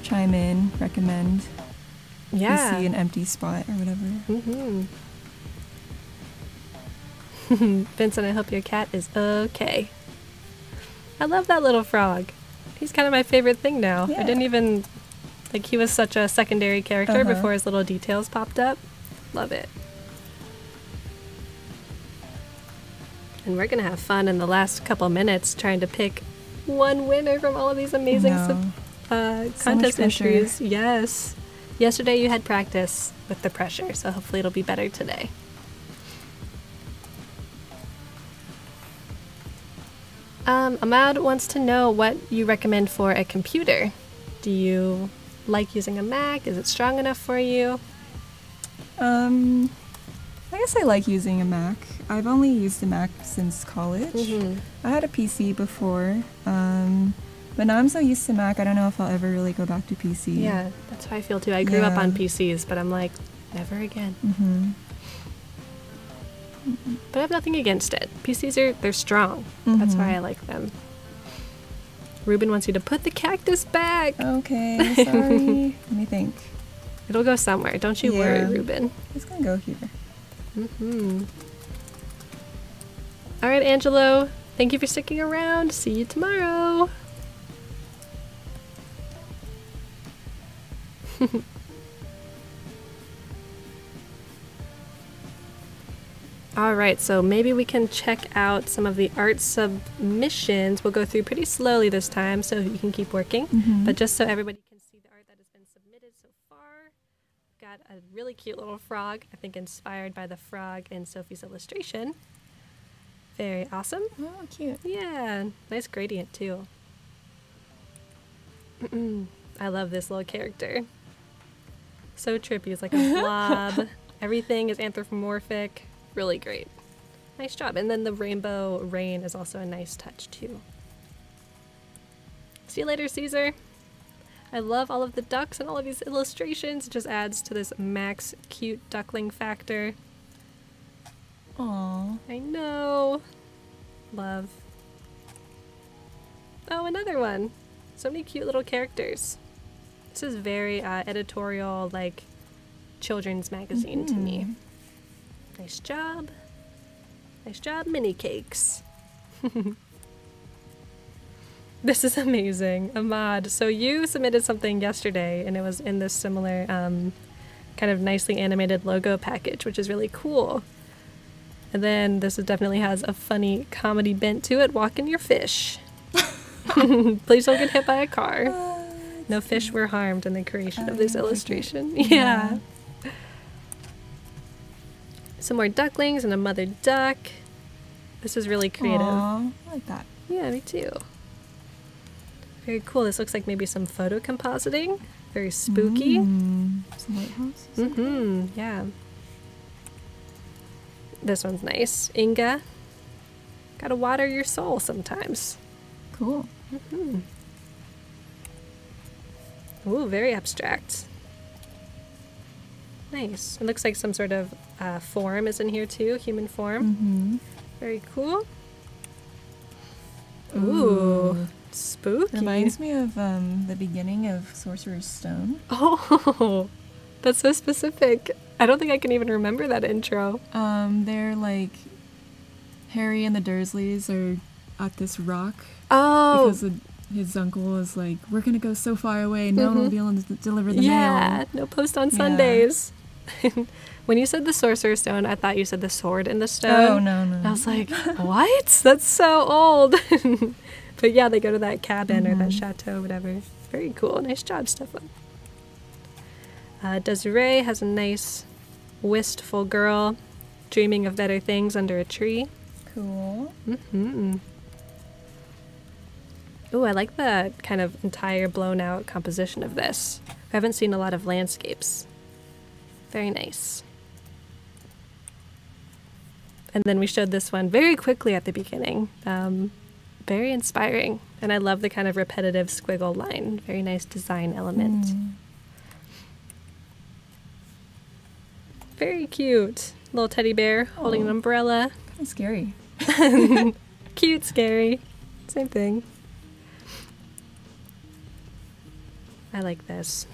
chime in, recommend. Yeah. You see an empty spot or whatever. Vincent, I hope your cat is okay. I love that little frog. He's kind of my favorite thing now. Yeah. I didn't even, like, he was such a secondary character before his little details popped up. Love it. And we're going to have fun in the last couple minutes trying to pick one winner from all of these amazing contest entries. Yes. Yesterday you had practice with the pressure, so hopefully it'll be better today. Ahmad wants to know what you recommend for a computer. Do you like using a Mac? Is it strong enough for you? I guess I like using a Mac. I've only used a Mac since college. I had a PC before, but now I'm so used to Mac, I don't know if I'll ever really go back to PC. Yeah, that's how I feel too. I grew up on PCs, but I'm like, never again. But I have nothing against it. PCs they're strong. That's why I like them. Ruben wants you to put the cactus back. Okay, sorry. Let me think. It'll go somewhere. Don't you worry, Ruben. It's gonna go here. All right, Angelo. Thank you for sticking around. See you tomorrow. All right, so maybe we can check out some of the art submissions. We'll go through pretty slowly this time so you can keep working. But just so everybody can see the art that has been submitted so far, got a really cute little frog, I think inspired by the frog in Sophie's illustration. Very awesome. Oh, cute. Yeah, nice gradient too. I love this little character. So trippy, it's like a blob. Everything is anthropomorphic. Really great. Nice job. And then the rainbow rain is also a nice touch too. See you later, Caesar. I love all of the ducks and all of these illustrations. It just adds to this max cute duckling factor. Aww. I know. Love. Oh, another one. So many cute little characters. This is very editorial, like children's magazine to me. Nice job. Nice job, mini cakes. This is amazing. Ahmad, so you submitted something yesterday and it was in this similar kind of nicely animated logo package, which is really cool. And then this definitely has a funny comedy bent to it. Walk in your fish. Please don't get hit by a car. No fish were harmed in the creation of this illustration. Yeah. Some more ducklings and a mother duck. This is really creative. Aww, I like that. Yeah, me too. Very cool. This looks like maybe some photo compositing. Very spooky. Some lighthouses. Yeah. This one's nice. Inga. Gotta water your soul sometimes. Cool. Ooh, very abstract. Nice. It looks like some sort of form is in here too, human form. Very cool. Ooh. Spooky. Reminds me of the beginning of Sorcerer's Stone. Oh, that's so specific. I don't think I can even remember that intro. They're like Harry and the Dursleys are at this rock. Oh, Because his uncle is like, we're gonna go so far away, no one will be able to deliver the mail. No post on Sundays. When you said the Sorcerer's Stone, I thought you said the sword in the stone. Oh, no. And I was like, what? That's so old. But yeah, they go to that cabin or that chateau, whatever. Very cool. Nice job, Stefan. Desiree has a nice, wistful girl dreaming of better things under a tree. Cool. Ooh, I like the kind of entire blown out composition of this. I haven't seen a lot of landscapes. Very nice. And then we showed this one very quickly at the beginning. Very inspiring. And I love the kind of repetitive squiggle line. Very nice design element. Very cute. Little teddy bear holding an umbrella. Kind of scary. Cute, scary. Same thing. I like this.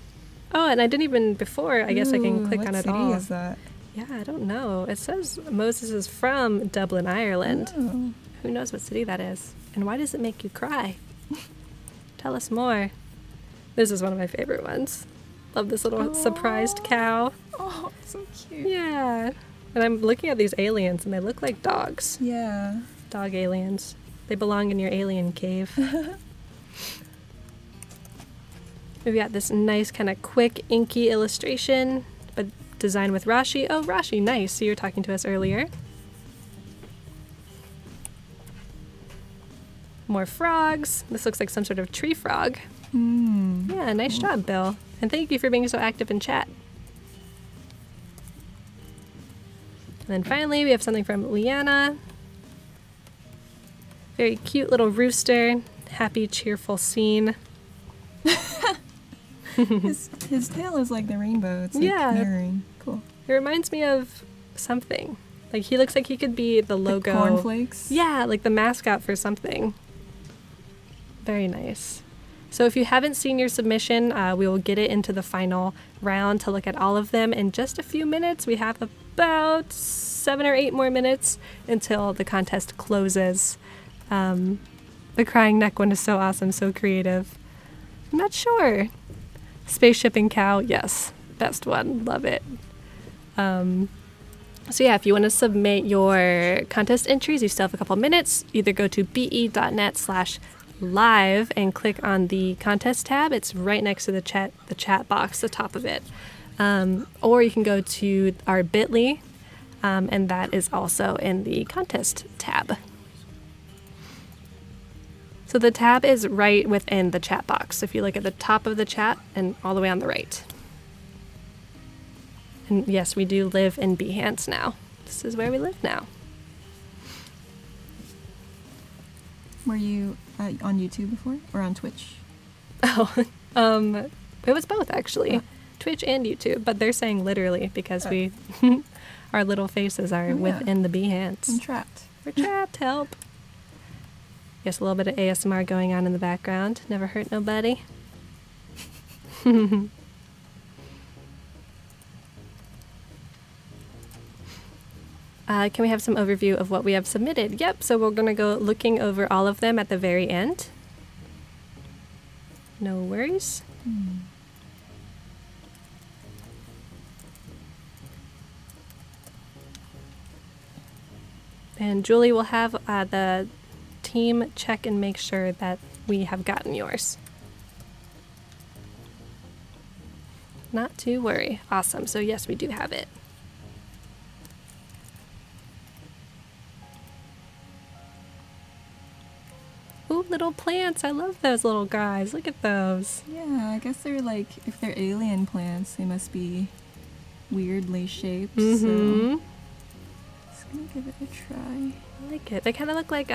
Oh, and I didn't even before. I guess I can click on it all. What city is that? Yeah, I don't know. It says Moses is from Dublin, Ireland. Oh. Who knows what city that is? And why does it make you cry? Tell us more. This is one of my favorite ones. Love this little surprised cow. Oh, it's so cute. Yeah. And I'm looking at these aliens and they look like dogs. Yeah. Dog aliens. They belong in your alien cave. We've got this nice kind of quick inky illustration, but designed with Rashi. Oh, Rashi, nice. So you were talking to us earlier. More frogs. This looks like some sort of tree frog. Yeah, nice job, Bill. And thank you for being so active in chat. And then finally, we have something from Liana. Very cute little rooster. Happy, cheerful scene. His tail is like the rainbow. It's like mirroring. Cool. It reminds me of something. Like he looks like he could be the logo. The cornflakes? Yeah, like the mascot for something. Very nice. So if you haven't seen your submission, we will get it into the final round to look at all of them in just a few minutes. We have about 7 or 8 more minutes until the contest closes. The crying neck one is so awesome, so creative. I'm not sure. Spaceship and cow, yes, best one, love it. So yeah, if you want to submit your contest entries, you still have a couple minutes. Either go to be.net/live and click on the contest tab. It's right next to the chat box, the top of it. Or you can go to our bit.ly, and that is also in the contest tab. So the tab is right within the chat box. If you look at the top of the chat and all the way on the right. And yes, we do live in Behance now. This is where we live now. Were you on YouTube before or on Twitch? Oh, it was both actually. Twitch and YouTube, but they're saying literally because we, our little faces are within the Behance. I'm trapped. We're trapped, help. Yes, a little bit of ASMR going on in the background. Never hurt nobody. Can we have some overview of what we have submitted? Yep, so we're going to go looking over all of them at the very end. No worries. And Julie will have the team check and make sure that we have gotten yours. Not to worry. Awesome. So yes, we do have it. Ooh, little plants. I love those little guys. Look at those. Yeah, I guess they're like, if they're alien plants, they must be weirdly shaped. So just gonna give it a try. I like it. They kind of look like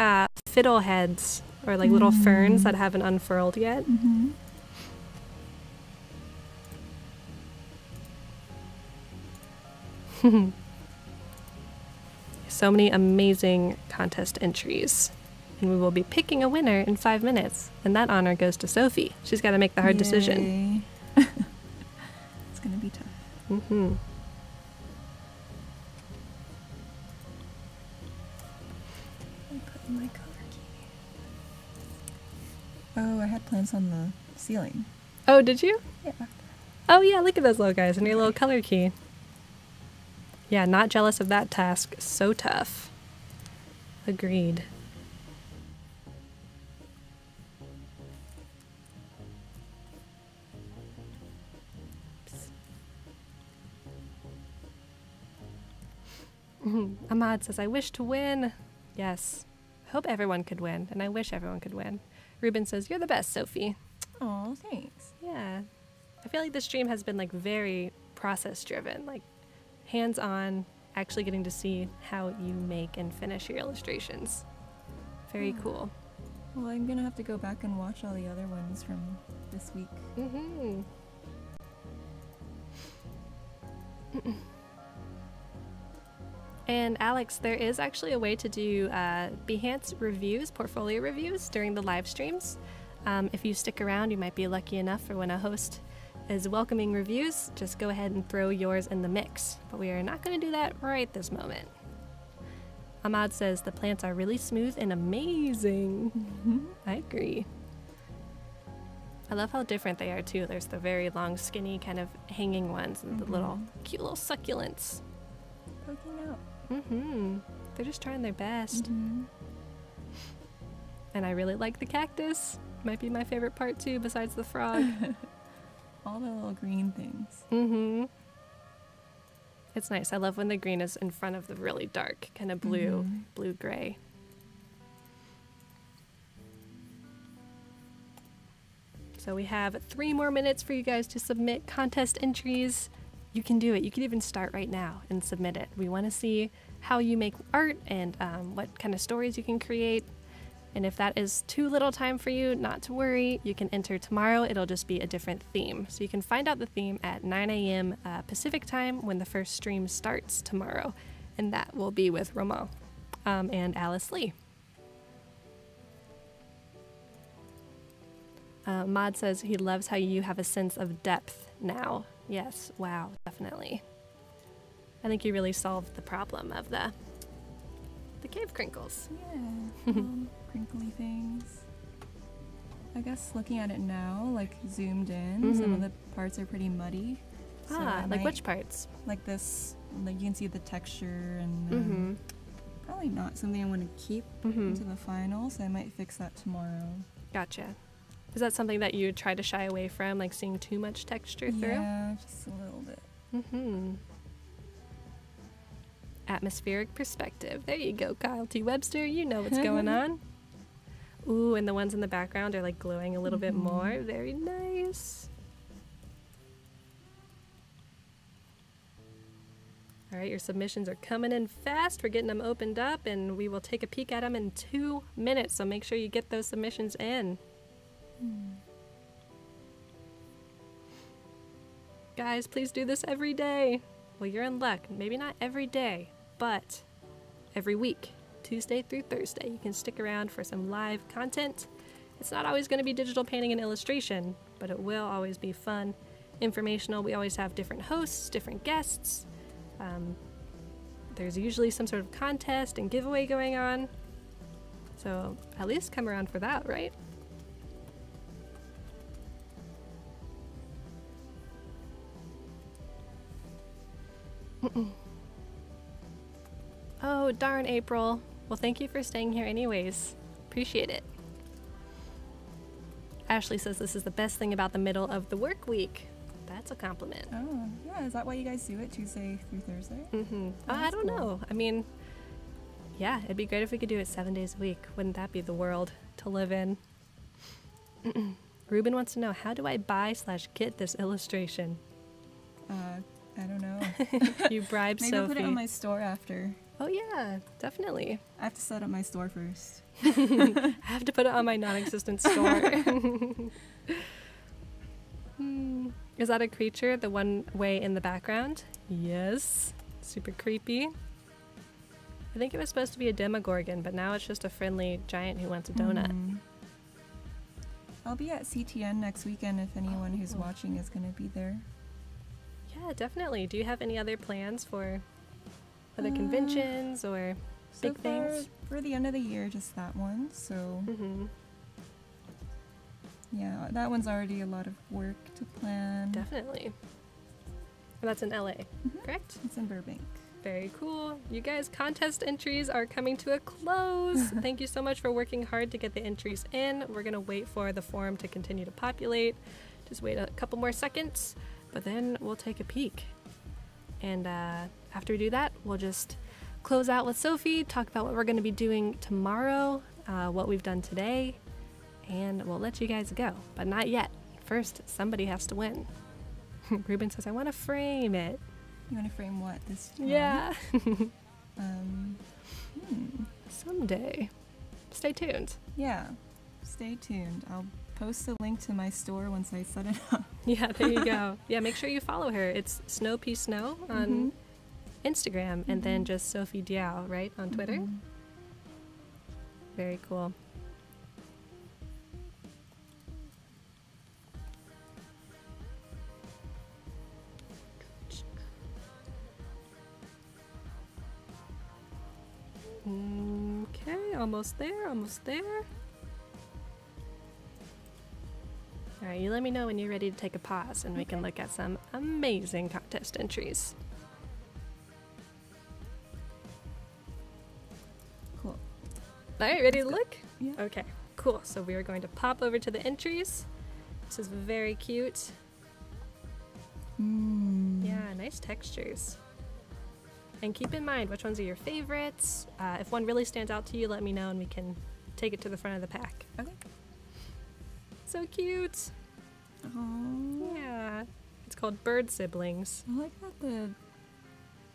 fiddleheads or like little ferns that haven't unfurled yet. So many amazing contest entries. and we will be picking a winner in 5 minutes. And that honor goes to Sophie. She's got to make the hard decision. It's going to be tough. Mm-hmm. Put in my color key. Oh, I had plants on the ceiling. Oh, did you? Yeah. Oh yeah, look at those little guys and your little color key. Yeah, not jealous of that task. So tough. Agreed. Ahmad says, I wish to win. Yes. I hope everyone could win, and I wish everyone could win. Ruben says, you're the best, Sophie. Oh, thanks. Yeah. I feel like this stream has been like very process driven, like hands-on, actually getting to see how you make and finish your illustrations. Very cool. Well, I'm gonna have to go back and watch all the other ones from this week. Mm-hmm. And Alex, there is actually a way to do Behance reviews, portfolio reviews during the live streams. If you stick around, you might be lucky enough for when a host is welcoming reviews, just go ahead and throw yours in the mix. But we are not going to do that right this moment. Ahmad says the plants are really smooth and amazing. I agree. I love how different they are too. There's the very long, skinny, kind of hanging ones, and the little cute little succulents. Poking out. They're just trying their best. And I really like the cactus. Might be my favorite part too, besides the frog. All the little green things. It's nice. I love when the green is in front of the really dark, kind of blue, blue-gray. So we have 3 more minutes for you guys to submit contest entries. You can do it. You can even start right now and submit it. We want to see how you make art and what kind of stories you can create. And if that is too little time for you, not to worry. You can enter tomorrow. It'll just be a different theme. So you can find out the theme at 9 a.m. Pacific time when the first stream starts tomorrow. And that will be with Romain and Alice Lee. Maud says he loves how you have a sense of depth now. Yes, wow, definitely. I think you really solved the problem of the cave crinkles. Yeah, crinkly things. I guess looking at it now, like zoomed in, some of the parts are pretty muddy. So Like which parts? Like this, like you can see the texture and probably not something I want to keep into the final, so I might fix that tomorrow. Gotcha. Is that something that you try to shy away from, like seeing too much texture through? Yeah, just a little bit. Atmospheric perspective. There you go, Kyle T. Webster. You know what's going on. Ooh, and the ones in the background are like glowing a little bit more. Very nice. All right, your submissions are coming in fast. We're getting them opened up, and we will take a peek at them in 2 minutes. So make sure you get those submissions in. Guys, please do this every day. Well, you're in luck. Maybe not every day, but every week, Tuesday through Thursday. You can stick around for some live content. It's not always going to be digital painting and illustration, but it will always be fun, informational. We always have different hosts, different guests. There's usually some sort of contest and giveaway going on. So at least come around for that, right? Oh, darn, April. Well, thank you for staying here anyways. Appreciate it. Ashley says this is the best thing about the middle of the work week. That's a compliment. Oh, yeah. Is that why you guys do it Tuesday through Thursday? I don't know. I mean, yeah, it'd be great if we could do it 7 days a week. Wouldn't that be the world to live in? Ruben wants to know, how do I buy/get this illustration? I don't know. You bribe Maybe Sophie. I'll put it on my store after. Oh yeah, definitely. I have to set up my store first. I have to put it on my non-existent store. Is that a creature, the one way in the background? Yes. Super creepy. I think it was supposed to be a Demogorgon, but now it's just a friendly giant who wants a donut. I'll be at CTN next weekend if anyone who's watching is going to be there. Yeah, definitely. Do you have any other plans for other conventions or big things? For the end of the year, just that one. So, yeah, that one's already a lot of work to plan. Definitely. And that's in LA, correct? It's in Burbank. Very cool. You guys, contest entries are coming to a close. Thank you so much for working hard to get the entries in. We're going to wait for the form to continue to populate. Just wait a couple more seconds, but then we'll take a peek. And after we do that, we'll just close out with Sophie, talk about what we're going to be doing tomorrow, what we've done today, and we'll let you guys go. But not yet. First, somebody has to win. Ruben says, I want to frame it. You want to frame what this time? Yeah. Someday. Stay tuned. Yeah. Stay tuned. I'll post a link to my store once I set it up. Yeah, there you go. Yeah, make sure you follow her. It's Snow Pea Snow on Instagram, and then just Sophie Diao, right, on Twitter? Very cool. Okay, almost there, almost there. All right, you let me know when you're ready to take a pause and we can look at some amazing contest entries. Cool. All right, ready to look? Yeah. Okay, cool. So we are going to pop over to the entries. This is very cute. Yeah, nice textures. And keep in mind which ones are your favorites. If one really stands out to you, let me know and we can take it to the front of the pack. Okay. So cute. Oh. Yeah. It's called Bird Siblings. I like that the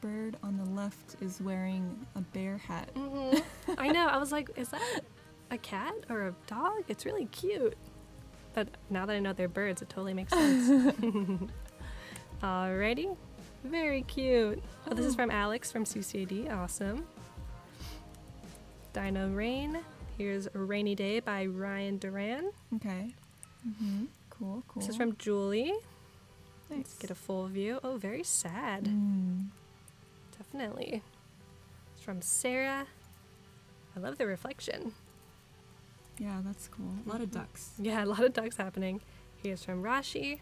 bird on the left is wearing a bear hat. I know. I was like, is that a cat or a dog? It's really cute. But now that I know they're birds, it totally makes sense. Alrighty. Very cute. Oh, this is from Alex from CCAD. Awesome. Dino Rain. Here's A Rainy Day by Ryan Duran. Okay. Cool, cool. This is from Julie. Nice. Let's get a full view. Oh, very sad. Definitely. It's from Sarah. I love the reflection. Yeah, that's cool. A lot of ducks. Yeah, a lot of ducks happening. Here's from Rashi.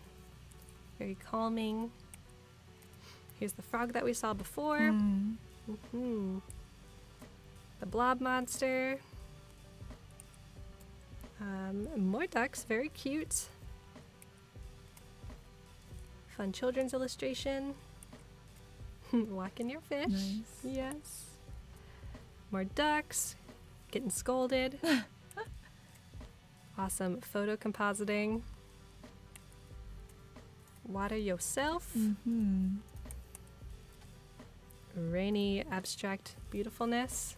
Very calming. Here's the frog that we saw before. The blob monster. More ducks, very cute. Fun children's illustration. Walking your fish. Nice. Yes. More ducks. Getting scolded. Awesome photo compositing. Water yourself. Rainy abstract beautifulness.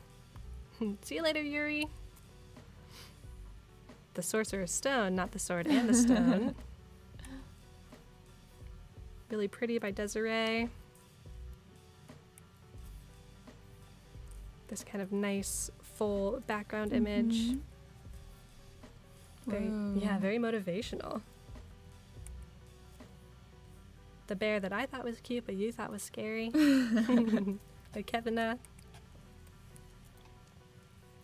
See you later, Yuri. The Sorcerer's Stone, not the sword and the stone. Really Pretty by Desiree. This kind of nice full background image. Very, yeah, very motivational. The bear that I thought was cute, but you thought was scary. By Kevina.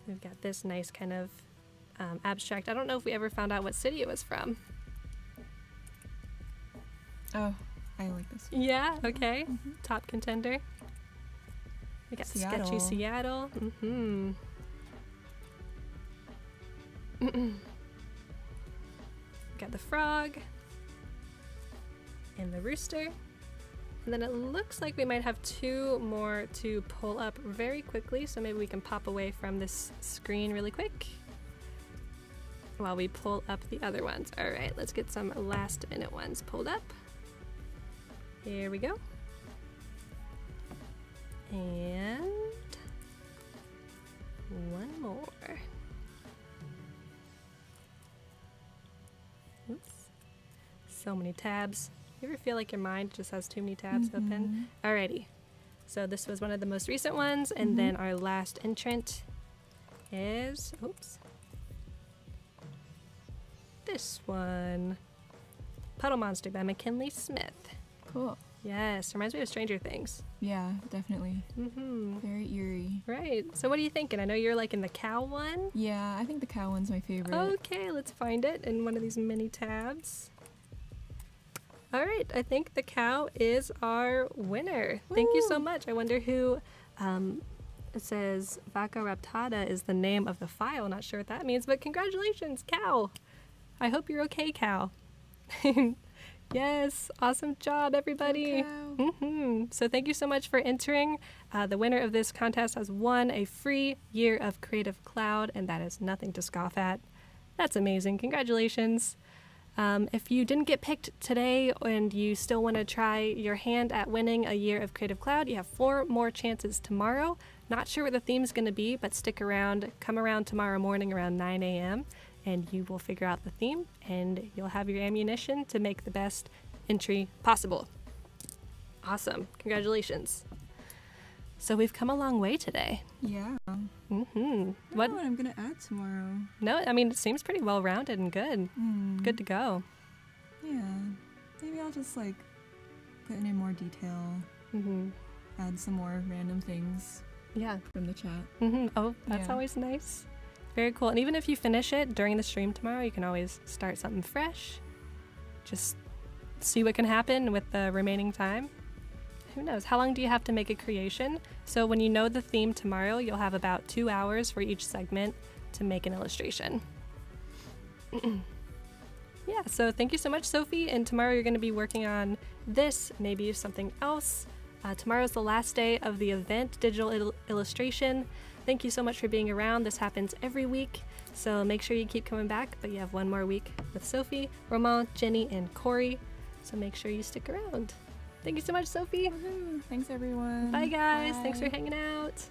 We've got this nice kind of abstract. I don't know if we ever found out what city it was from. Oh, I like this one. Yeah, okay. Top contender. We got Seattle. Sketchy Seattle. Got the frog. And the rooster. And then it looks like we might have two more to pull up very quickly, so maybe we can pop away from this screen really quick while we pull up the other ones. All right, let's get some last minute ones pulled up. Here we go. And one more. Oops. So many tabs. You ever feel like your mind just has too many tabs open? Alrighty. So this was one of the most recent ones, and then our last entrant is, oops, this one, Puddle Monster by McKinley Smith. Cool. Yes, reminds me of Stranger Things. Yeah, definitely. Very eerie. Right. So what are you thinking? I know you're like in the cow one. Yeah, I think the cow one's my favorite. Okay, let's find it in one of these mini tabs. All right, I think the cow is our winner. Thank you so much. I wonder who, it says Vaca Raptada is the name of the file. Not sure what that means, but congratulations, cow. I hope you're okay, cow. Yes, awesome job, everybody. So thank you so much for entering. The winner of this contest has won a free year of Creative Cloud, and that is nothing to scoff at. That's amazing. Congratulations. If you didn't get picked today and you still want to try your hand at winning a year of Creative Cloud, you have 4 more chances tomorrow. Not sure what the theme's going to be, but stick around. Come around tomorrow morning around 9 a.m. and you will figure out the theme, and you'll have your ammunition to make the best entry possible. Awesome. Congratulations. So we've come a long way today. Yeah. What? I don't know what I'm going to add tomorrow. No, I mean, it seems pretty well-rounded and good. Good to go. Yeah. Maybe I'll just, like, put in more detail. Add some more random things. Yeah. From the chat. Oh, that's always nice. Very cool. And even if you finish it during the stream tomorrow, you can always start something fresh. Just see what can happen with the remaining time. Who knows? How long do you have to make a creation? So when you know the theme tomorrow, you'll have about 2 hours for each segment to make an illustration. Yeah, so thank you so much, Sophie. And tomorrow you're going to be working on this, maybe something else. Tomorrow's the last day of the event, Digital Illustration. Thank you so much for being around. This happens every week, so make sure you keep coming back. But you have 1 more week with Sophie, Romain, Jenny, and Corey, so make sure you stick around. Thank you so much, Sophie. Thanks, everyone. Bye, guys. Bye. Thanks for hanging out.